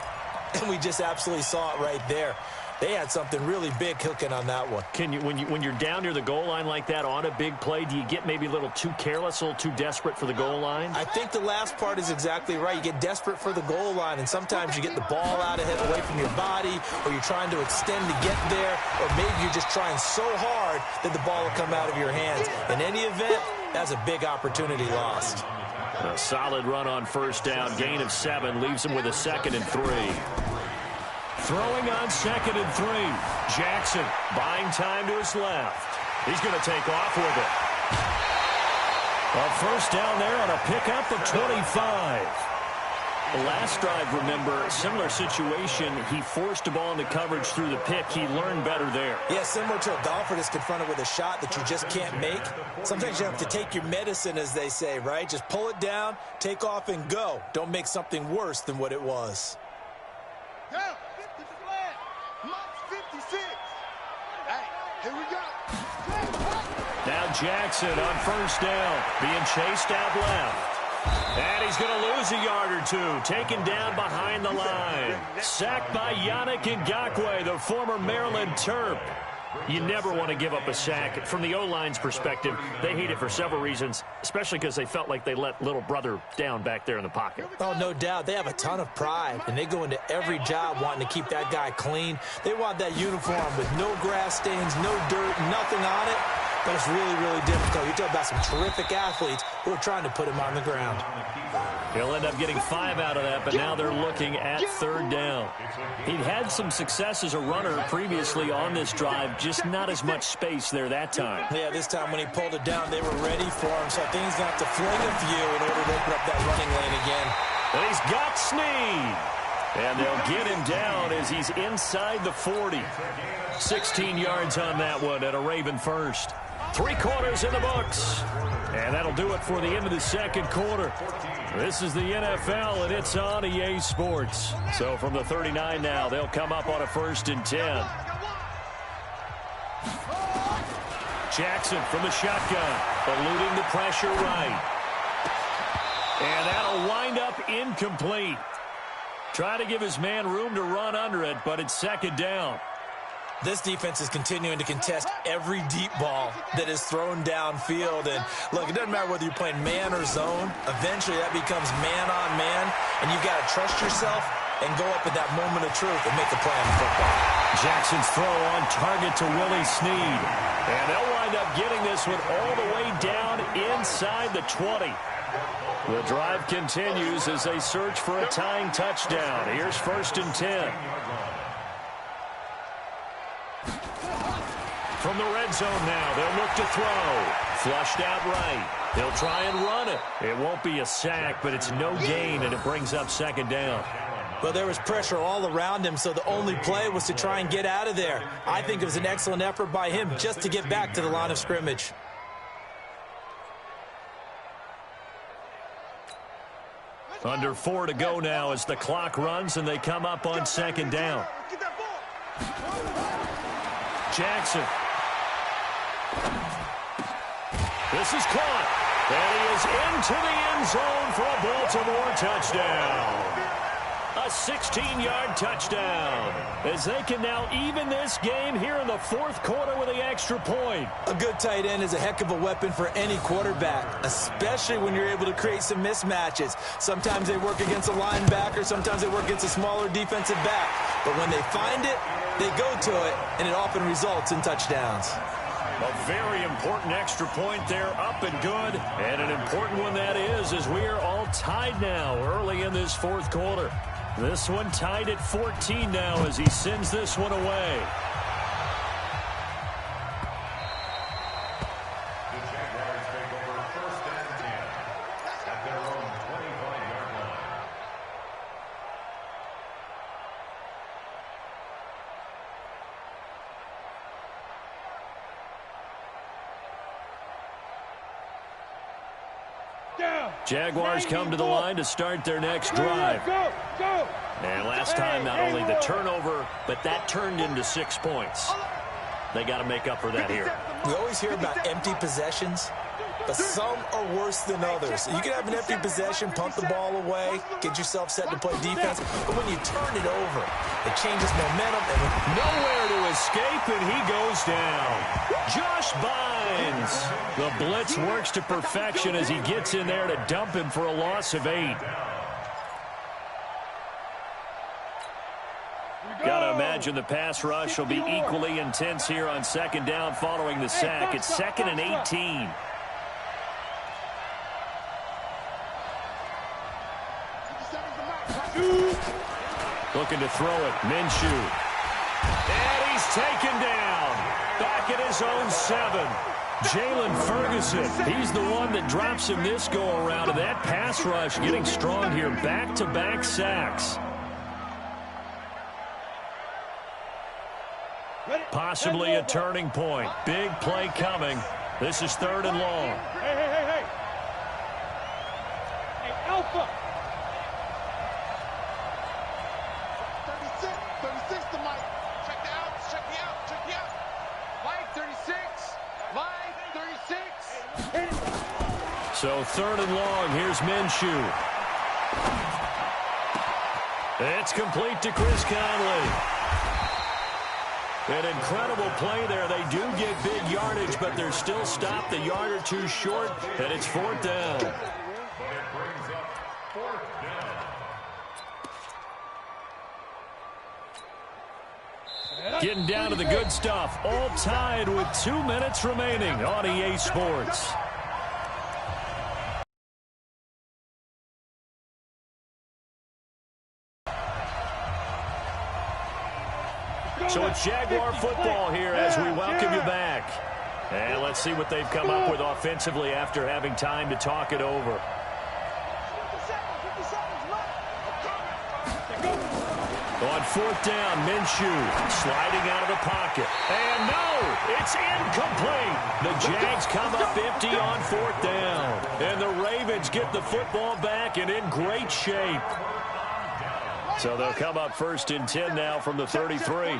and we just absolutely saw it right there. They had something really big cooking on that one. When you're down near the goal line like that on a big play, do you get maybe a little too careless, a little too desperate for the goal line? I think the last part is exactly right. You get desperate for the goal line, and sometimes you get the ball out ahead away from your body, or you're trying to extend to get there, or maybe you're just trying so hard that the ball will come out of your hands. In any event, that's a big opportunity lost. A solid run on 1st down. Gain of 7 leaves him with a 2nd and 3. Throwing on 2nd and 3. Jackson buying time to his left. He's going to take off with it. A 1st down there on a pickup of 25. The last drive, remember, similar situation. He forced a ball into coverage through the pick. He learned better there. Yeah, similar to a golfer that's confronted with a shot that you just can't make. Sometimes you have to take your medicine, as they say, right? Just pull it down, take off, and go. Don't make something worse than what it was. Go! 56. Hey, here we go. Now Jackson on 1st down, being chased out left. And he's going to lose a yard or two, taken down behind the line. Sacked by Yannick Ngakoue, the former Maryland Terp. You never want to give up a sack. From the O-line's perspective, they hate it for several reasons, especially because they felt like they let little brother down back there in the pocket. Oh, no doubt. They have a ton of pride, and they go into every job wanting to keep that guy clean. They want that uniform with no grass stains, no dirt, nothing on it. But it's really, really difficult. You talk about some terrific athletes who are trying to put him on the ground. He'll end up getting 5 out of that, but now they're looking at 3rd down. He'd had some success as a runner previously on this drive, just not as much space there that time. Yeah, this time when he pulled it down, they were ready for him, so I think he's going to have to fling a few in order to open up that running lane again. And he's got Snead. And they'll get him down as he's inside the 40. 16 yards on that one at a Raven first. 3 quarters in the books. And that'll do it for the end of the 2nd quarter. This is the NFL, and it's on EA Sports. So from the 39 now, they'll come up on a 1st and 10. Jackson from the shotgun, eluding the pressure right. And that'll wind up incomplete. Trying to give his man room to run under it, but it's 2nd down. This defense is continuing to contest every deep ball that is thrown downfield. And, look, it doesn't matter whether you're playing man or zone. Eventually, that becomes man on man, and you've got to trust yourself and go up at that moment of truth and make the play on the football. Jackson's throw on target to Willie Snead. And they'll wind up getting this one all the way down inside the 20. The drive continues as they search for a tying touchdown. Here's 1st and 10. From the red zone now, they'll look to throw. Flushed out right. They'll try and run it. It won't be a sack, but it's no gain, and it brings up 2nd down. Well, there was pressure all around him, so the only play was to try and get out of there. I think it was an excellent effort by him just to get back to the line of scrimmage. Under 4 to go now as the clock runs and they come up on 2nd down. Jackson. This is caught. And he is into the end zone for a Baltimore touchdown. A 16-yard touchdown as they can now even this game here in the 4th quarter with the extra point. A good tight end is a heck of a weapon for any quarterback, especially when you're able to create some mismatches. Sometimes they work against a linebacker, sometimes they work against a smaller defensive back. But when they find it, they go to it, and it often results in touchdowns. A very important extra point there, up and good. And an important one that is, as we are all tied now early in this 4th quarter. This one tied at 14 now as he sends this one away. The Jaguars take over 1st and 10 at their own 25-yard line. Jaguars come to the line to start their next drive. And last time, not only the turnover, but that turned into 6 points. They got to make up for that here. We always hear about empty possessions, but some are worse than others. You can have an empty possession, pump the ball away, get yourself set to play defense, but when you turn it over, it changes momentum. And nowhere to escape, and he goes down. Josh Bynes. The blitz works to perfection as he gets in there to dump him for a loss of 8. Got to imagine the pass rush will be equally intense here on 2nd down following the sack. It's 2nd and 18. Looking to throw it. Minshew. And he's taken down. Back at his own 7. Jalen Ferguson. He's the one that drops him this go-around. And that pass rush getting strong here. Back-to-back sacks. Possibly a turning point. Big play coming. This is 3rd and long. Hey, Alpha. 36 to Mike. Check the outs, check the out. Mike, 36. Mike, 36. So 3rd and long. Here's Minshew. It's complete to Chris Conley. An incredible play there. They do get big yardage, but they're still stopped a yard or 2 short, and it's 4th down. But it brings up 4th down. Getting down to the good stuff. All tied with 2 minutes remaining on EA Sports. So it's Jaguar football here as we welcome you back. And let's see what they've come up with offensively after having time to talk it over. On 4th down, Minshew sliding out of the pocket. And no, it's incomplete. The Jags come up empty on 4th down. And the Ravens get the football back and in great shape. So they'll come up 1st and 10 now from the 33.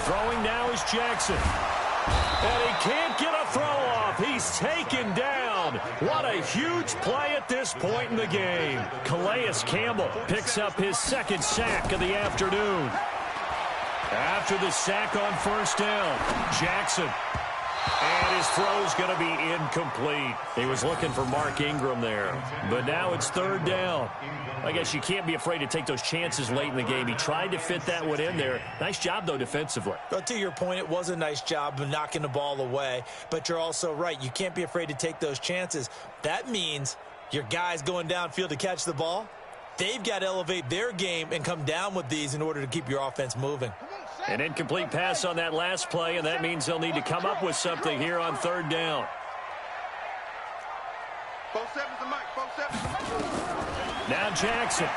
Throwing now is Jackson. And he can't get a throw off. He's taken down. down. What a huge play at this point in the game. Calais Campbell picks up his second sack of the afternoon. After the sack on first down, Jackson. And his throw's going to be incomplete. He was looking for Mark Ingram there. But now it's third down. I guess you can't be afraid to take those chances late in the game. He tried to fit that one in there. Nice job, though, defensively. But to your point, it was a nice job of knocking the ball away. But you're also right. You can't be afraid to take those chances. That means your guys going downfield to catch the ball, they've got to elevate their game and come down with these in order to keep your offense moving. An incomplete pass on that last play, and that means they'll need to come up with something here on third down. 4-7's the mic, 4-7's the mic. Now Jackson.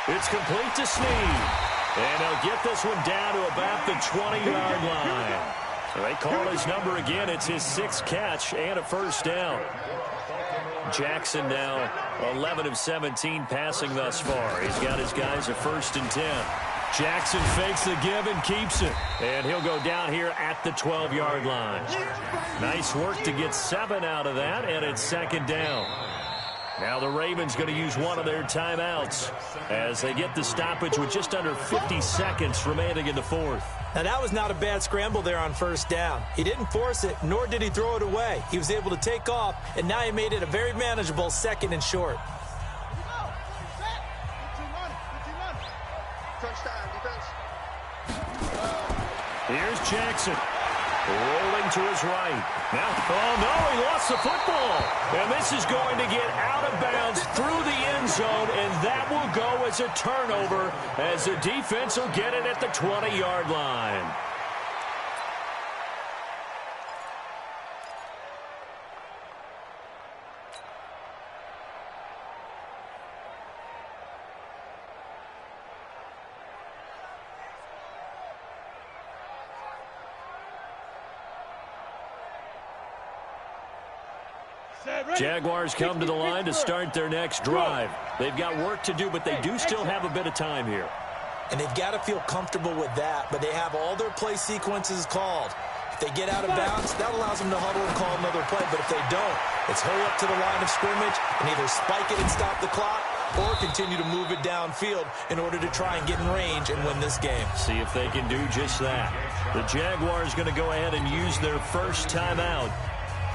It's complete to Snead. And they'll get this one down to about the 20-yard line. So they call his number again. It's his sixth catch and a first down. Jackson now 11 of 17 passing thus far. He's got his guys a 1st and 10. Jackson fakes the give and keeps it. And he'll go down here at the 12-yard line. Nice work to get 7 out of that, and it's second down. Now the Ravens going to use one of their timeouts as they get the stoppage with just under 50 seconds remaining in the fourth. Now, that was not a bad scramble there on first down. He didn't force it, nor did he throw it away. He was able to take off, and now he made it a very manageable 2nd and short. Here's Jackson. Rolling to his right. Now, oh no, he lost the football. And this is going to get out of bounds through the end zone, and that will go as a turnover as the defense will get it at the 20-yard line. Jaguars come to the line to start their next drive. They've got work to do, but they do still have a bit of time here. And they've got to feel comfortable with that, but they have all their play sequences called. If they get out of bounds, that allows them to huddle and call another play. But if they don't, it's hurry up to the line of scrimmage and either spike it and stop the clock or continue to move it downfield in order to try and get in range and win this game. See if they can do just that. The Jaguars going to go ahead and use their first timeout,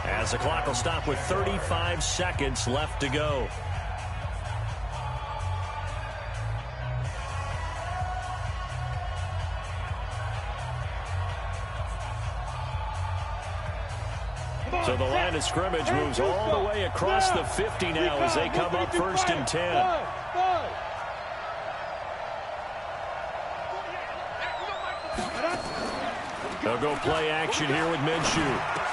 as the clock will stop with 35 seconds left to go. So the line of scrimmage moves all the way across the 50 now as they come up 1st and 10. They'll go play action here with Minshew.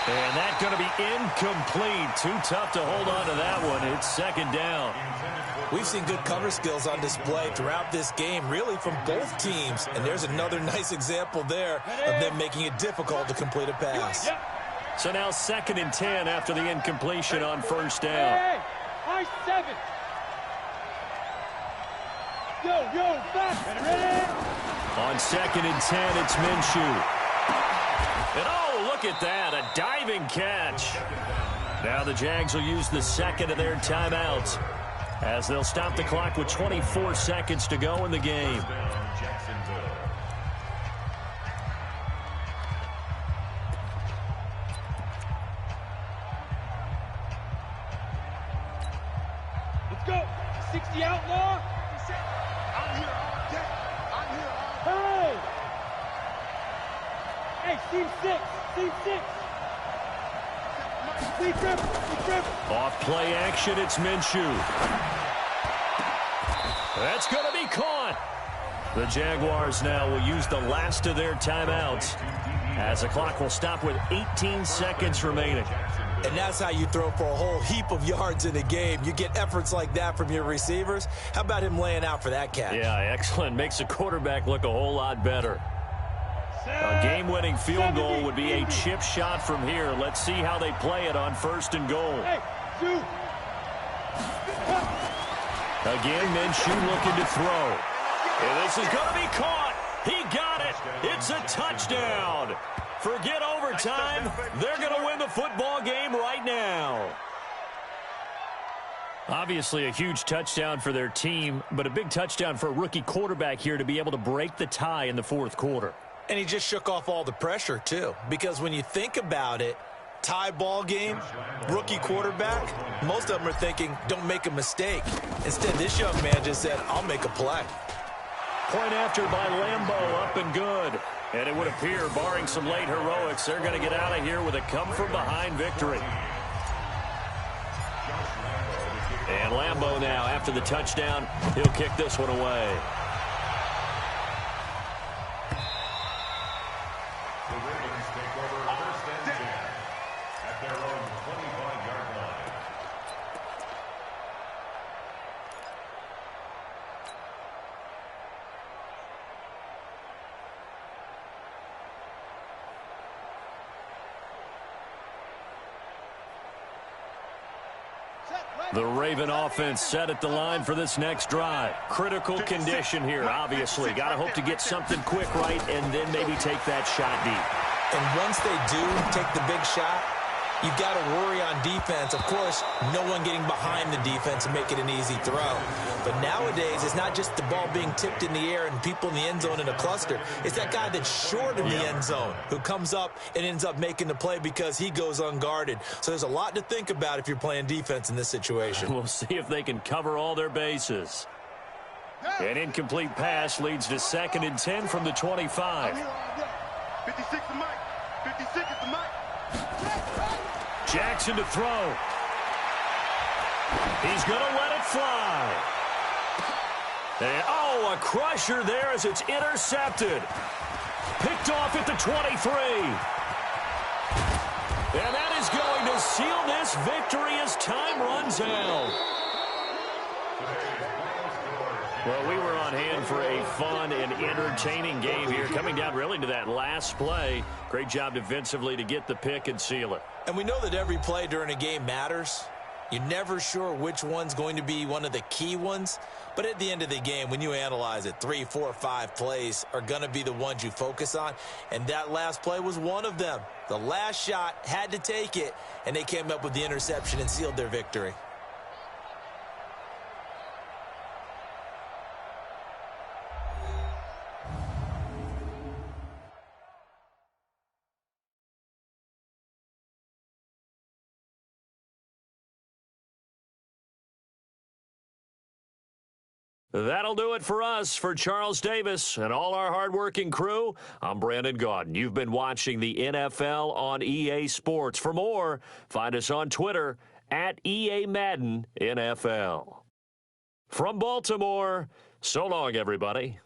And that's going to be incomplete. Too tough to hold on to that one. It's second down. We've seen good cover skills on display throughout this game, really from both teams. And there's another nice example there of them making it difficult to complete a pass. So now 2nd and 10 after the incompletion on first down. Hey, high 7. Yo, back. Ready? On 2nd and 10, it's Minshew. And oh, look at that, a diving catch. Now the Jags will use the second of their timeouts as they'll stop the clock with 24 seconds to go in the game. Let's go. 60 outlaw. I'm here all day. I'm here all day. Hey, team 6. Team 6. Off play action, it's Minshew. That's going to be caught. The Jaguars now will use the last of their timeouts as the clock will stop with 18 seconds remaining. And that's how you throw for a whole heap of yards in a game. You get efforts like that from your receivers. How about him laying out for that catch? Yeah, excellent. Makes the quarterback look a whole lot better. A game-winning field goal would be a chip shot from here. Let's see how they play it on 1st and goal. Hey, shoot. Again, Minshew looking to throw. And this is going to be caught. He got it. It's a touchdown. Forget overtime. They're going to win the football game right now. Obviously a huge touchdown for their team, but a big touchdown for a rookie quarterback here to be able to break the tie in the fourth quarter. And he just shook off all the pressure, too, because when you think about it, tie ball game, rookie quarterback, most of them are thinking, don't make a mistake. Instead, this young man just said, I'll make a play. Point after by Lambeau, up and good. And it would appear, barring some late heroics, they're going to get out of here with a come-from-behind victory. And Lambeau now, after the touchdown, he'll kick this one away. The Ravens take over first and 10 at their own 25-yard line. The Raven offense set at the line for this next drive. Critical condition here, obviously. Got to hope to get something quick right and then maybe take that shot deep. And once they do take the big shot, you've got to worry on defense. Of course, no one getting behind the defense and make it an easy throw. But nowadays, it's not just the ball being tipped in the air and people in the end zone in a cluster. It's that guy that's short in the end zone who comes up and ends up making the play because he goes unguarded. So there's a lot to think about if you're playing defense in this situation. We'll see if they can cover all their bases. An incomplete pass leads to 2nd and 10 from the 25. 56 is Mike. 56 is the Mike. Jackson to throw. He's going to let it fly. And, oh, a crusher there as it's intercepted. Picked off at the 23. And that is going to seal this victory as time runs out. Well, we were on hand for a fun and entertaining game here, coming down really to that last play. Great job defensively to get the pick and seal it. And we know that every play during a game matters. You're never sure which one's going to be one of the key ones. But at the end of the game, when you analyze it, 3, 4, 5 plays are going to be the ones you focus on. And that last play was one of them. The last shot had to take it, and they came up with the interception and sealed their victory. That'll do it for us. For Charles Davis and all our hardworking crew, I'm Brandon Gaudin. You've been watching the NFL on EA Sports. For more, find us on Twitter at EA Madden NFL. From Baltimore, so long, everybody.